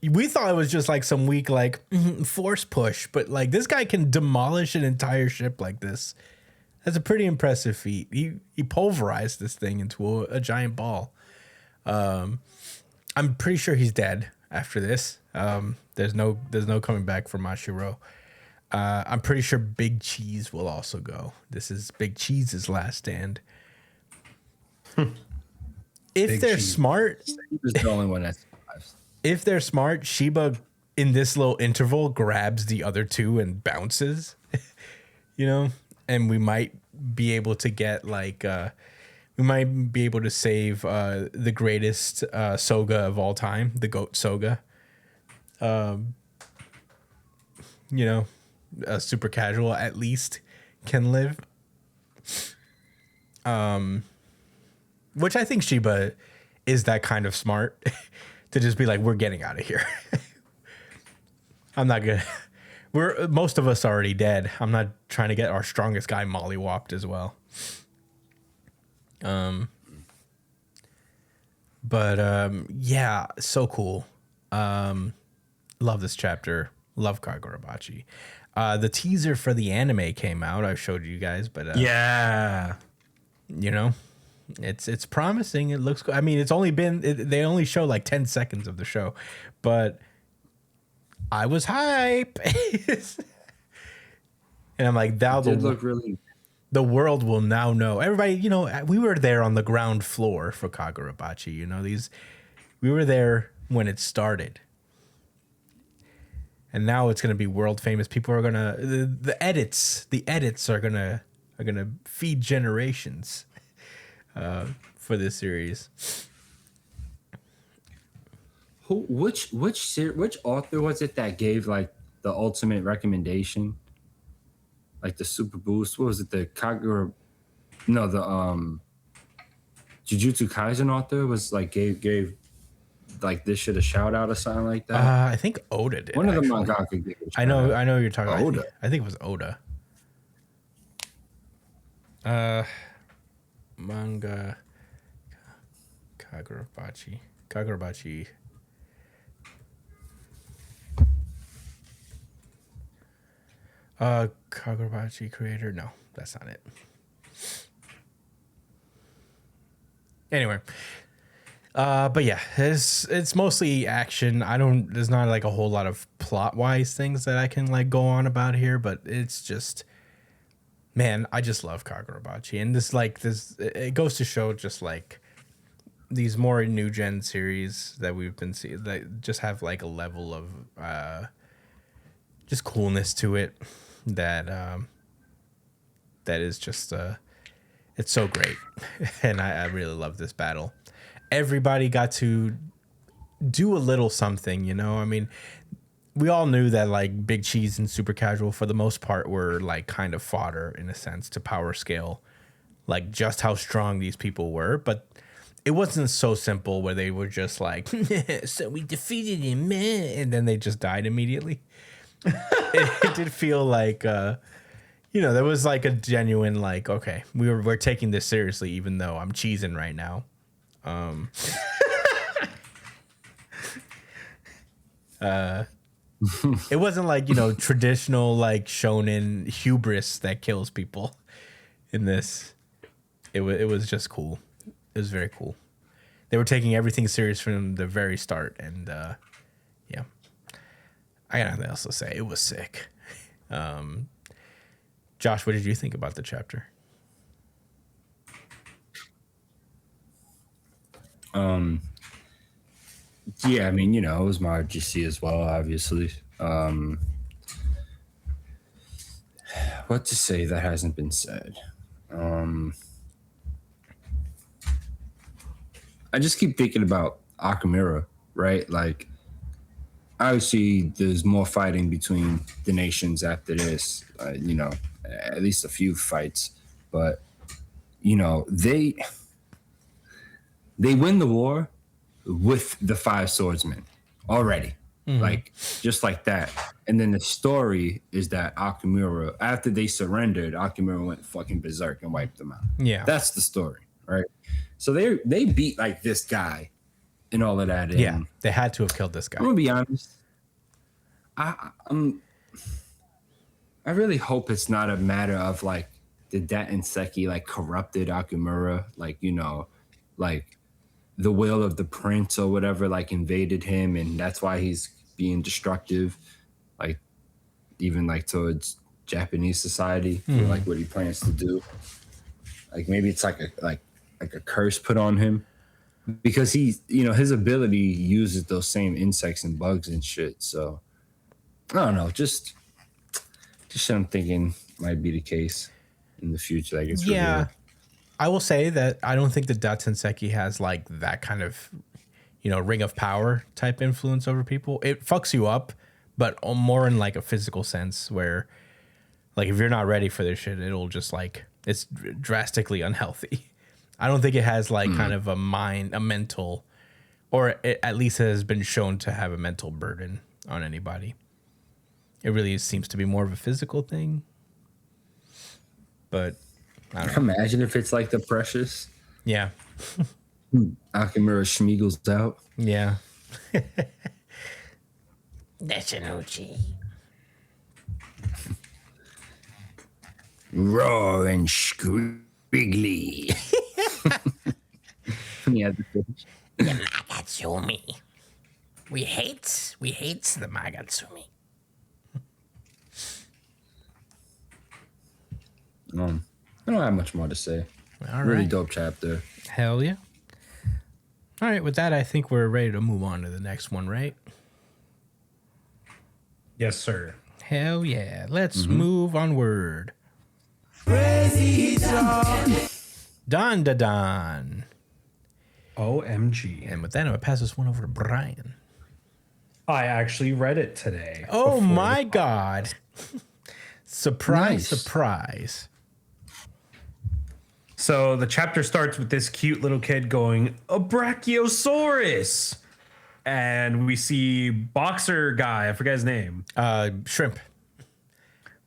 We thought it was just like some weak like force push, but like this guy can demolish an entire ship like this. That's a pretty impressive feat. He pulverized this thing into a giant ball. I'm pretty sure he's dead after this. There's no coming back from Mashiro. I'm pretty sure Big Cheese will also go. This is Big Cheese's last stand. If they're smart, He was the only one that survives. if they're smart, Shiba in this little interval grabs the other two and bounces, you know, and we might be able to get like, we might be able to save the greatest Soga of all time, the Goat Soga. You know, Super Casual at least can live. Which I think Sheba is that kind of smart to just be like, we're getting out of here. I'm not gonna. Most of us already dead. I'm not trying to get our strongest guy mollywopped as well. Yeah, so cool. Love this chapter. Love Kagurabachi. The teaser for the anime came out. I showed you guys, but Yeah. you know, it's promising. It looks. I mean, it's only been they only show like 10 seconds of the show, but I was hype, and I'm like, now It did look really. the world will now know. Everybody, you know, we were there on the ground floor for Kagurabachi. You know, we were there when it started. And now it's going to be world famous. People are going to the edits are going to feed generations for this series. Which author was it that gave like the ultimate recommendation? Like the super boost. What was it? The Jujutsu Kaisen author was like gave like this shit a shout out or something like that. I think Oda did. One of the actually. mangaka gave it a I shout know out. you're talking about Oda. I think it was Oda. Manga Kagurabachi. Kagurabachi creator. No, that's not it. Anyway. But yeah, it's mostly action. There's not like a whole lot of plot wise things that I can like go on about here, but it's just, man, I just love Kagurabachi. And it goes to show just like these more new gen series that we've been seeing that just have like a level of, just coolness to it that is just, it's so great. And I really love this battle. Everybody got to do a little something, you know? I mean, we all knew that like Big Cheese and Super Casual for the most part were like kind of fodder in a sense to power scale, like just how strong these people were. But it wasn't so simple where they were just like, so we defeated him, man, and then they just died immediately. It did feel like, you know, there was like a genuine like, okay, we're taking this seriously, even though I'm cheesing right now. It wasn't like, you know, traditional like shonen hubris that kills people in this. It was just cool. It was very cool. They were taking everything serious from the very start, and yeah, I got nothing else to say. It was sick. Josh, what did you think about the chapter? Yeah, I mean, you know, it was my RGC as well, obviously. What to say that hasn't been said? I just keep thinking about Akamura, right? Like, obviously, there's more fighting between the nations after this, you know, at least a few fights. But, you know, they win the war with the 5 swordsmen already, like just like that. And then the story is that Akamura, after they surrendered, Akamura went fucking berserk and wiped them out. Yeah, That's the story, right? So they beat like this guy and all of that. And yeah, they had to have killed this guy. I'm gonna be honest. I really hope it's not a matter of like did that Inseki like corrupted Akamura, like, you know, like the will of the prince or whatever like invaded him, and that's why he's being destructive, like even like towards Japanese society, for, like what he plans to do. Like maybe it's like a curse put on him, because he's, you know, his ability uses those same insects and bugs and shit. So I don't know, just what I'm thinking might be the case in the future. Like it's revealed. I will say that I don't think the Datsenseki has like that kind of, you know, ring of power type influence over people. It fucks you up, but more in like a physical sense where like if you're not ready for this shit, it'll just like It's drastically unhealthy. I don't think it has like kind of a mental, or it at least has been shown to have a mental burden on anybody. It really seems to be more of a physical thing. But I don't know. Imagine if it's like the Precious. Yeah. Akimura Schmeagles out. Yeah. That's an OG. Raw and squiggly. Yeah, The Magatsumi. We hate the Magatsumi. I don't have much more to say. All Really right. dope chapter. Hell yeah. All right. With that, I think we're ready to move on to the next one, right? Yes, sir. Hell yeah. Let's move onward. Dandadan. OMG. And with that, I'm going to pass this one over to Brian. I actually read it today. Oh my God. Surprise, Nice. surprise. So the chapter starts with this cute little kid going, a brachiosaurus. And we see boxer guy, I forget his name. Shrimp.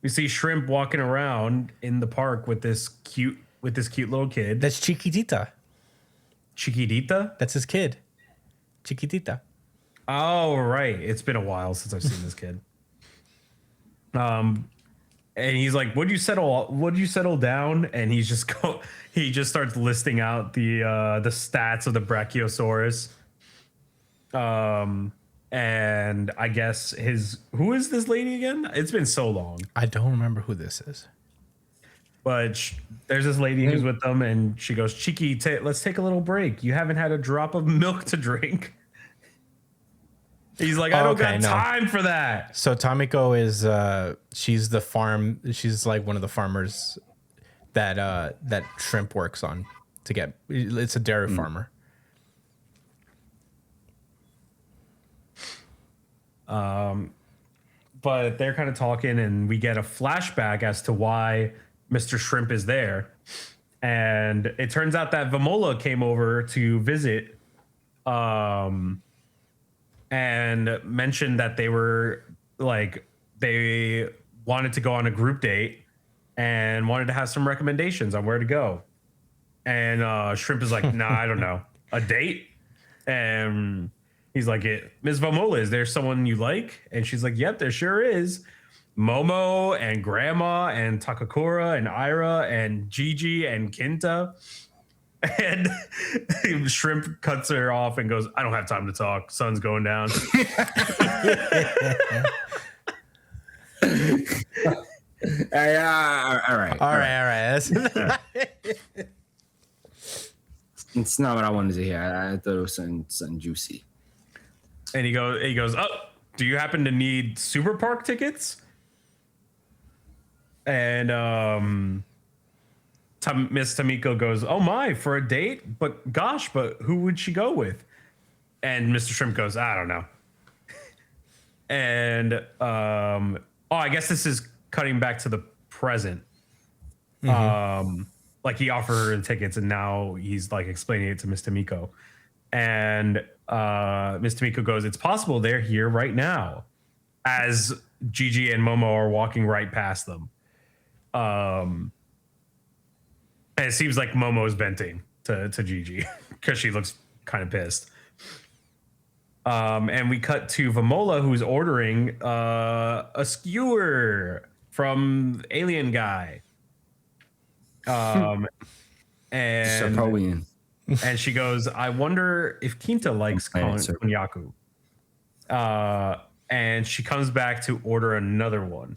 We see Shrimp walking around in the park with this cute little kid. That's Chiquitita. Chiquitita? That's his kid. Chiquitita. Oh, right. It's been a while since I've seen this kid. And he's like, would you settle down? And he just starts listing out the stats of the Brachiosaurus. And I guess who is this lady again? It's been so long. I don't remember who this is. But there's this lady who's with them, and she goes, Cheeky, let's take a little break. You haven't had a drop of milk to drink. He's like, I don't got time for that. So Tamiko is she's like one of the farmers that Shrimp works on to get. It's a dairy farmer. But they're kind of talking, and we get a flashback as to why Mr. Shrimp is there. And it turns out that Vamola came over to visit and mentioned that they wanted to go on a group date and wanted to have some recommendations on where to go. And Shrimp is like, nah, I don't know. A date? And he's like, Ms. Vamola, is there someone you like? And she's like, yep, there sure is. Momo and Grandma and Takakura and Ira and Gigi and Kinta. And Shrimp cuts her off and goes, I don't have time to talk. Sun's going down. All right. It's not what I wanted to hear. I thought it was something juicy. And he goes, oh, do you happen to need Super Park tickets? And Miss Tamiko goes, oh my, for a date? But who would she go with? And Mr. Shrimp goes, I don't know. And I guess this is cutting back to the present. Like he offered her the tickets, and now he's like explaining it to Miss Tamiko. And Miss Tamiko goes, it's possible they're here right now, as Gigi and Momo are walking right past them. And it seems like Momo's venting to Gigi because she looks kind of pissed. And we cut to Vamola, who's ordering a skewer from Alien Guy. And Serpoian. And she goes, I wonder if Kinta likes konyaku. And she comes back to order another one.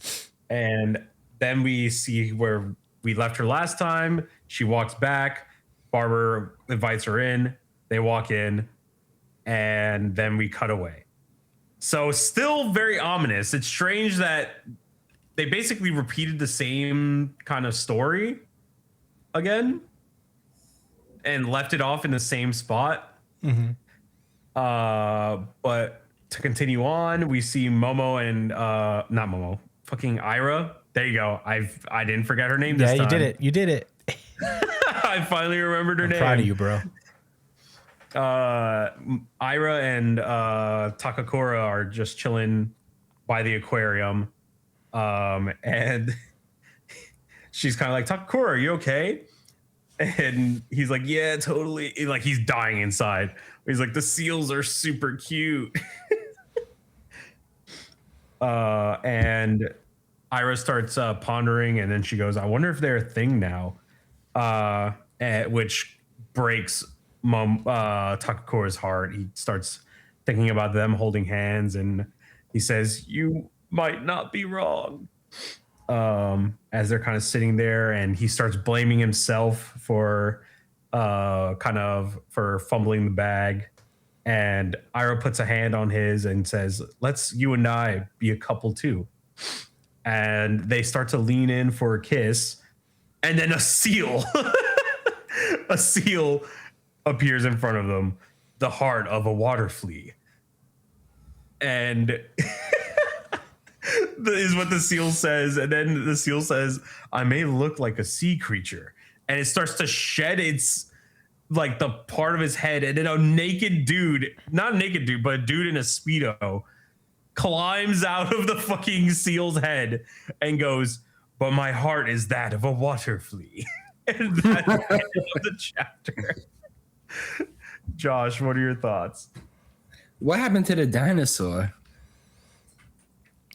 And then we see where we left her last time. She walks back. Barber invites her in. They walk in. And then we cut away. So still very ominous. It's strange that they basically repeated the same kind of story again and left it off in the same spot. But to continue on, we see Momo and not Momo, fucking Ira There you go. I didn't forget her name Yeah, this time. you did it. You did it. I finally remembered her name. Proud of you, bro. Ira and Takakura are just chilling by the aquarium. And she's kind of like, Takakura, are you okay? And he's like, yeah, totally. Like, he's dying inside. He's like, the seals are super cute. And Ira starts pondering, and then she goes, I wonder if they're a thing now. Which breaks Takakura's heart. He starts thinking about them holding hands, and he says, you might not be wrong. As they're kind of sitting there, and he starts blaming himself for for fumbling the bag. And Ira puts a hand on his and says, let's you and I be a couple too. And they start to lean in for a kiss, and then a seal appears in front of them, the heart of a water flea. And is what the seal says. And then the seal says, I may look like a sea creature. And it starts to shed its, like, the part of his head. And then a naked dude, not a naked dude, but a dude in a Speedo climbs out of the fucking seal's head and goes, but my heart is that of a water flea. And that's the end of the chapter. Josh, what are your thoughts? What happened to the dinosaur?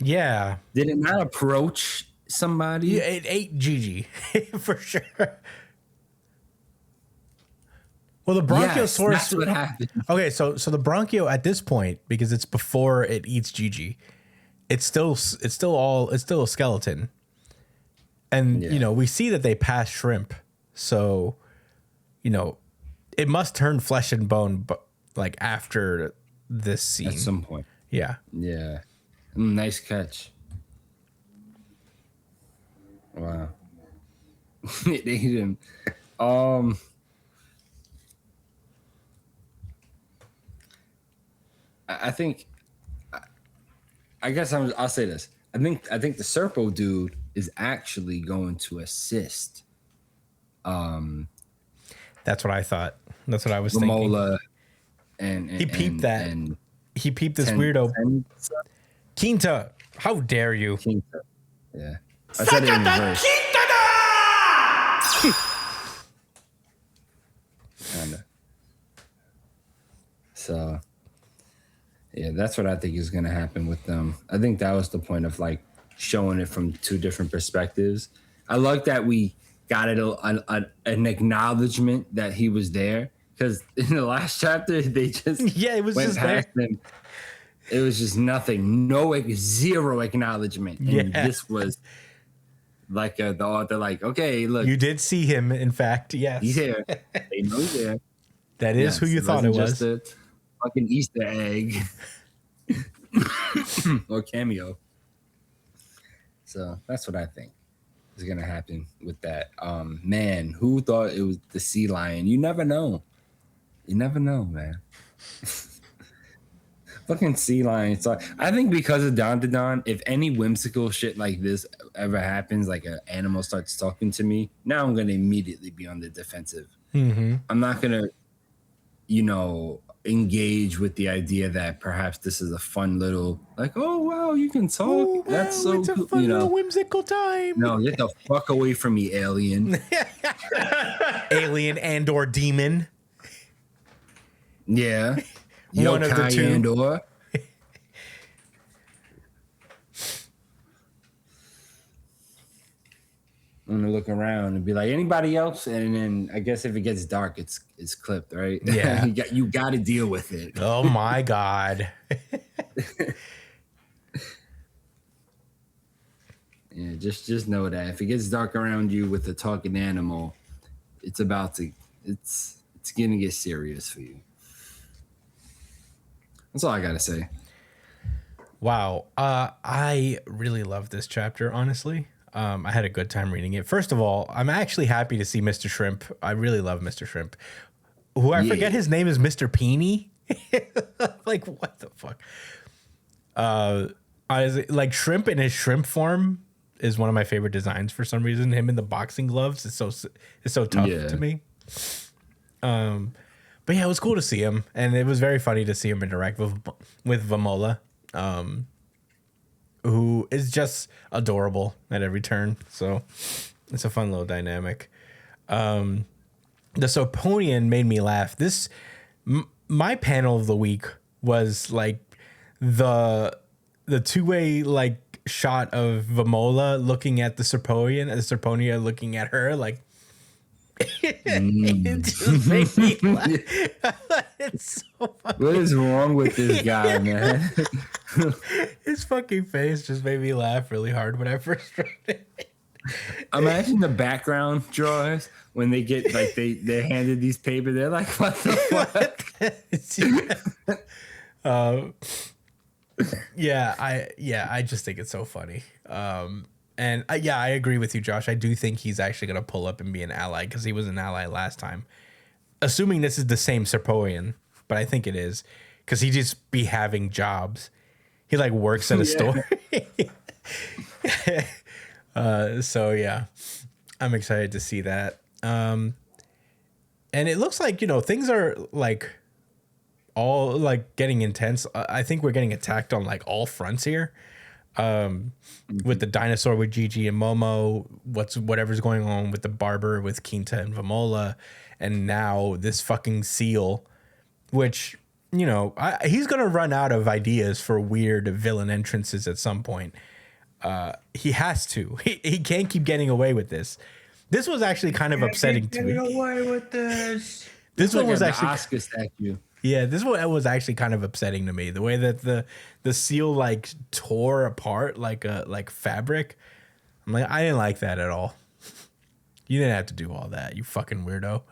Yeah. Did it not approach somebody? Yeah, it ate Gigi for sure. Well, the Bronchiosaurus. Yes, that's what happened. Okay, so the Bronchio at this point, because it's before it eats Gigi, it's still a skeleton. And you know, we see that they pass shrimp. So, you know, it must turn flesh and bone, but like after this scene. At some point. Yeah. Yeah. Nice catch. Wow. It ate him. I think. I guess I'll say this. I think the Serpo dude is actually going to assist. That's what I thought. That's what I was Momola thinking. and He peeped that. And He peeped this weirdo. Quinta, how dare you? Quinta. Yeah. I said it in reverse. Kinda. So, yeah, that's what I think is going to happen with them. I think that was the point of like showing it from two different perspectives. I like that we got an acknowledgement that he was there, because in the last chapter they just it was went just past him. It was just nothing, zero acknowledgement. And this was like the author, like, okay, look, You did see him, in fact. Yes. he's here. They know he's there. That is who you thought it was. Just a fucking Easter egg or cameo. So that's what I think is gonna happen with that. Man, who thought it was the sea lion? You never know. You never know, man. Fucking sea lion. So I think because of Dandadan, if any whimsical shit like this ever happens, like an animal starts talking to me, now I'm gonna immediately be on the defensive. Mm-hmm. I'm not gonna, engage with the idea that perhaps this is a fun little, like, oh wow, you can talk. Oh, That's wow, so it's a cool. fun little whimsical time. No, get the fuck away from me, alien. Alien and or demon. Yeah. One of the Yokai two. and/or. I'm gonna look around and be like, anybody else? And then I guess if it gets dark, it's clipped, right? Yeah. you got to deal with it. Oh my God. Yeah, just know that if it gets dark around you with a talking animal, it's gonna get serious for you. That's all I gotta say. Wow. I really love this chapter, honestly. I had a good time reading it. First of all, I'm actually happy to see Mr. Shrimp. I really love Mr. Shrimp. Who I forget his name is Mr. Peony. Like, what the fuck? Like, Shrimp in his shrimp form is one of my favorite designs for some reason. Him in the boxing gloves is so tough to me. But yeah, it was cool to see him, and it was very funny to see him interact with Vamola, who is just adorable at every turn. So it's a fun little dynamic. The Serpoian made me laugh. My panel of the week was like the two-way like shot of Vamola looking at the Serpoian and the Serponia looking at her like. It just made me laugh. It's so funny. What is wrong with this guy, man? His fucking face just made me laugh really hard when I first read it. Imagine the background drawers when they get like they're handed these papers. They're like, what the fuck? I just think it's so funny. And I agree with you, Josh. I do think he's actually going to pull up and be an ally because he was an ally last time. Assuming this is the same Serpoian, but I think it is because he just be having jobs. He like works at a store. So yeah, I'm excited to see that. And it looks like, things are like all like getting intense. I think we're getting attacked on like all fronts here. With the dinosaur with Gigi and Momo, whatever's going on with the barber with Quinta and Vamola, and now this fucking seal, which he's gonna run out of ideas for weird villain entrances at some point. He has to. He can't keep getting away with this. This was actually kind of upsetting to me. Getting away with this. This one was actually Oscar statue. Yeah, this one was actually kind of upsetting to me. The way that the seal like tore apart like fabric. I'm like, I didn't like that at all. You didn't have to do all that, you fucking weirdo.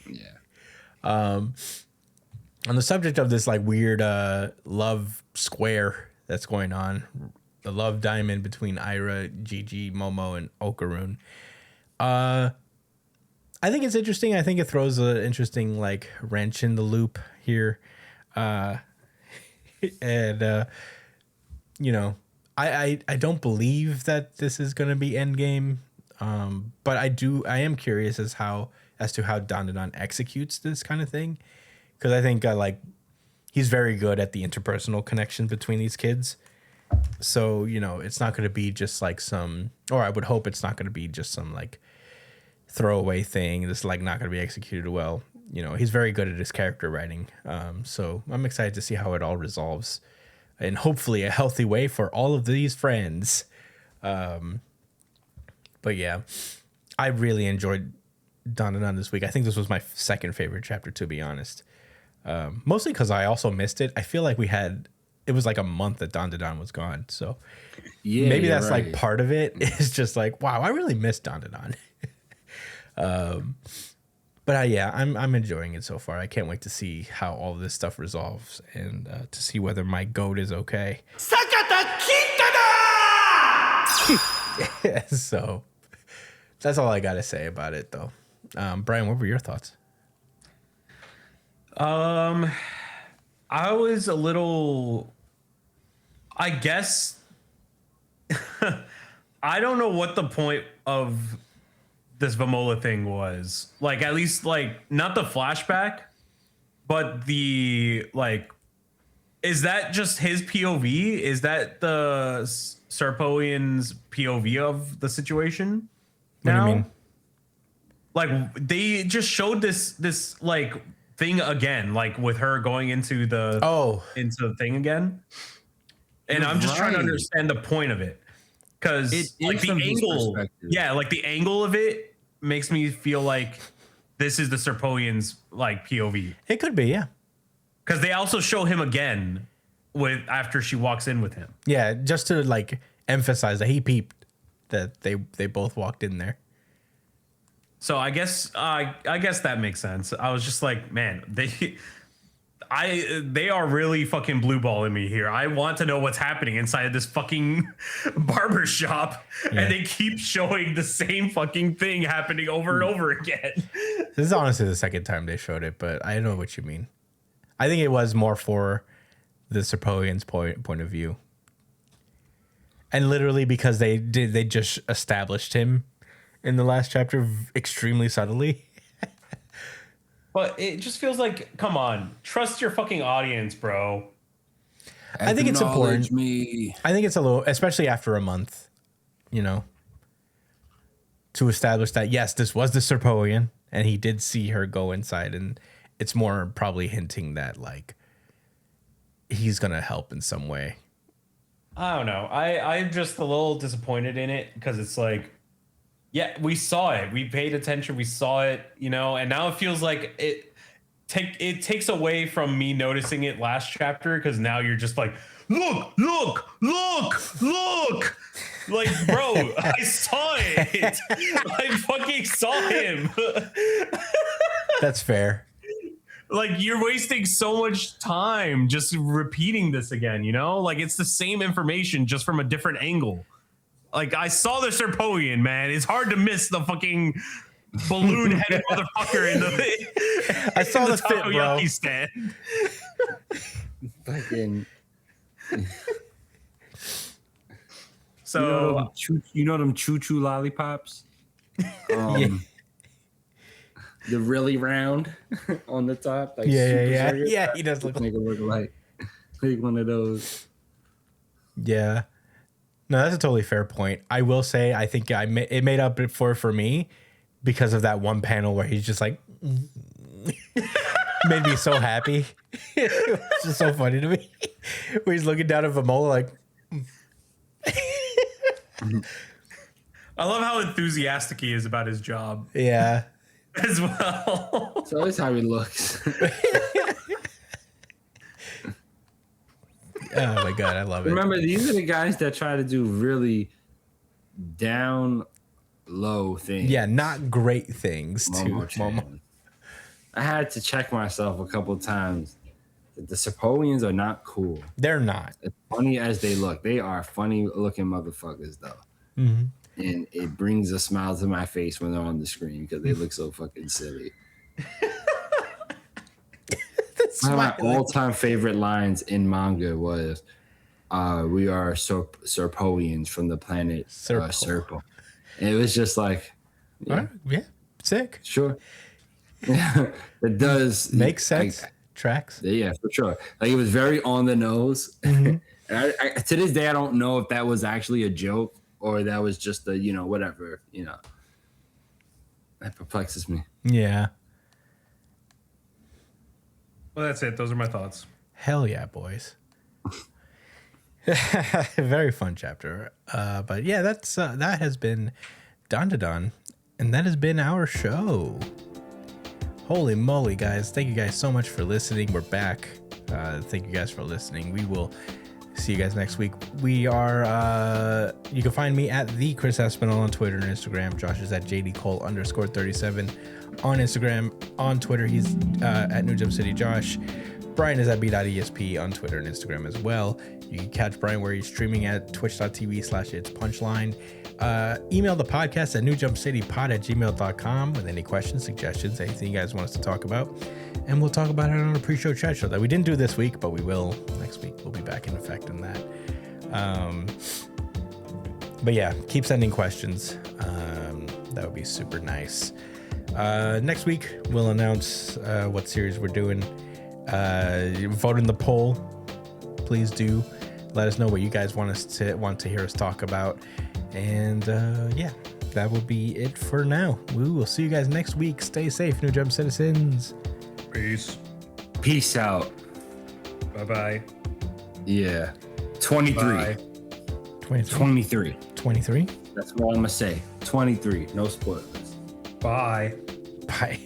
Yeah. On the subject of this like weird love square that's going on, the love diamond between Ira, Gigi, Momo, and Okarun. I think it's interesting. I think it throws an interesting like wrench in the loop here. I don't believe that this is going to be endgame. But I am curious as to how Dandadan executes this kind of thing. Cause I think he's very good at the interpersonal connection between these kids. So, it's not going to be just like or I would hope it's not going to be just some like throwaway thing that's like not going to be executed well. He's very good at his character writing. So I'm excited to see how it all resolves in hopefully a healthy way for all of these friends. But yeah, I really enjoyed Dandadan this week. I think this was my second favorite chapter, to be honest. Mostly because I also missed it. I feel like it was like a month that Dandadan was gone. So yeah, maybe that's right. Like part of it is just like, wow, I really missed Dandadan. But yeah, I'm enjoying it so far. I can't wait to see how all this stuff resolves and to see whether my goat is okay. So that's all I got to say about it, though. Brian, what were your thoughts? I was a little, I guess, I don't know what the point of this Vamola thing was. Like, at least, like, not the flashback, but the, like, is that just his POV? Is that the Serpoian's POV of the situation? What do you mean? Like, they just showed this like thing again, like with her going into the thing again. And I'm just trying to understand the point of it. Because like the angle, like the angle of it makes me feel like this is the Serpoian's like POV. It could be, yeah. Because they also show him again after she walks in with him. Yeah, just to like emphasize that he peeped that they both walked in there. So I guess that makes sense. I was just like, man, they are really fucking blue balling me here. I want to know what's happening inside of this fucking barber shop, and they keep showing the same fucking thing happening over and over again. This is honestly the second time they showed it, but I know what you mean. I think it was more for the Serpoian's point of view. And literally because they just established him in the last chapter extremely subtly. But it just feels like, come on, trust your fucking audience, bro. I think it's important. Me. I think it's a little, especially after a month, you know, to establish that, yes, this was the Serpoian and he did see her go inside. And it's more probably hinting that, like, he's going to help in some way. I don't know. I'm just a little disappointed in it because it's like, yeah, we saw it. We paid attention. We saw it, you know, and now it feels like it takes away from me noticing it last chapter because now you're just like, look. Like, bro, I saw it. I fucking saw him. That's fair. Like, you're wasting so much time just repeating this again, you know? Like, it's the same information just from a different angle. Like, I saw the Serpoian, man. It's hard to miss the fucking balloon-headed motherfucker in the I saw the fit, bro. takoyaki stand. Fucking. So, you know them choo-choo lollipops? Yeah. The really round on the top. Like Yeah. super Yeah, he does look make it look like one of those. Yeah. No, that's a totally fair point. I will say, I think it made up for me because of that one panel where he's just like, made me so happy. It was just so funny to me. Where he's looking down at Vamola like, I love how enthusiastic he is about his job yeah. as well. So that's how he looks. Oh my God, I love it. Remember, these are the guys that try to do really down low things. Yeah, not great things to Momo. I had to check myself a couple times. The Serpoians are not cool. They're not. As funny as they look, they are funny looking motherfuckers though. Mm-hmm. And it brings a smile to my face when they're on the screen because they look so fucking silly. One of my all-time favorite lines in manga was, "We are Serpoians from the planet Serpo," and it was just like, yeah, sick. Sure, it does make sense. Like, tracks. Yeah, for sure. Like it was very on the nose. Mm-hmm. And I, to this day, I don't know if that was actually a joke or that was just a whatever. That perplexes me. Yeah. Well, that's it. Those are my thoughts. Hell yeah, boys. Very fun chapter. But yeah, that has been Dandadan, and that has been our show. Holy moly, guys. Thank you guys so much for listening. We're back. Thank you guys for listening. We will see you guys next week. We are, you can find me at the Chris Espinal on Twitter and Instagram. Josh is at JDCole_37 on Instagram. On Twitter, he's at New Jump City Josh. Brian is at b.esp on Twitter and Instagram as well. You can catch Brian where he's streaming at twitch.tv/itspunchline. Email the podcast at newjumpcitypod@gmail.com with any questions, suggestions, anything you guys want us to talk about. And we'll talk about it on a pre-show chat show that we didn't do this week, but we will next week. We'll be back in effect in that. But yeah, keep sending questions. That would be super nice. Next week, we'll announce what series we're doing. Vote in the poll. Please do. Let us know what you guys want to hear us talk about. And yeah, that will be it for now. We will see you guys next week. Stay safe, New Jump citizens. Peace. Peace out. Bye-bye. Yeah. 23. Bye. 23. 23? That's what I'm going to say. 23. No spoilers. Bye. Bye.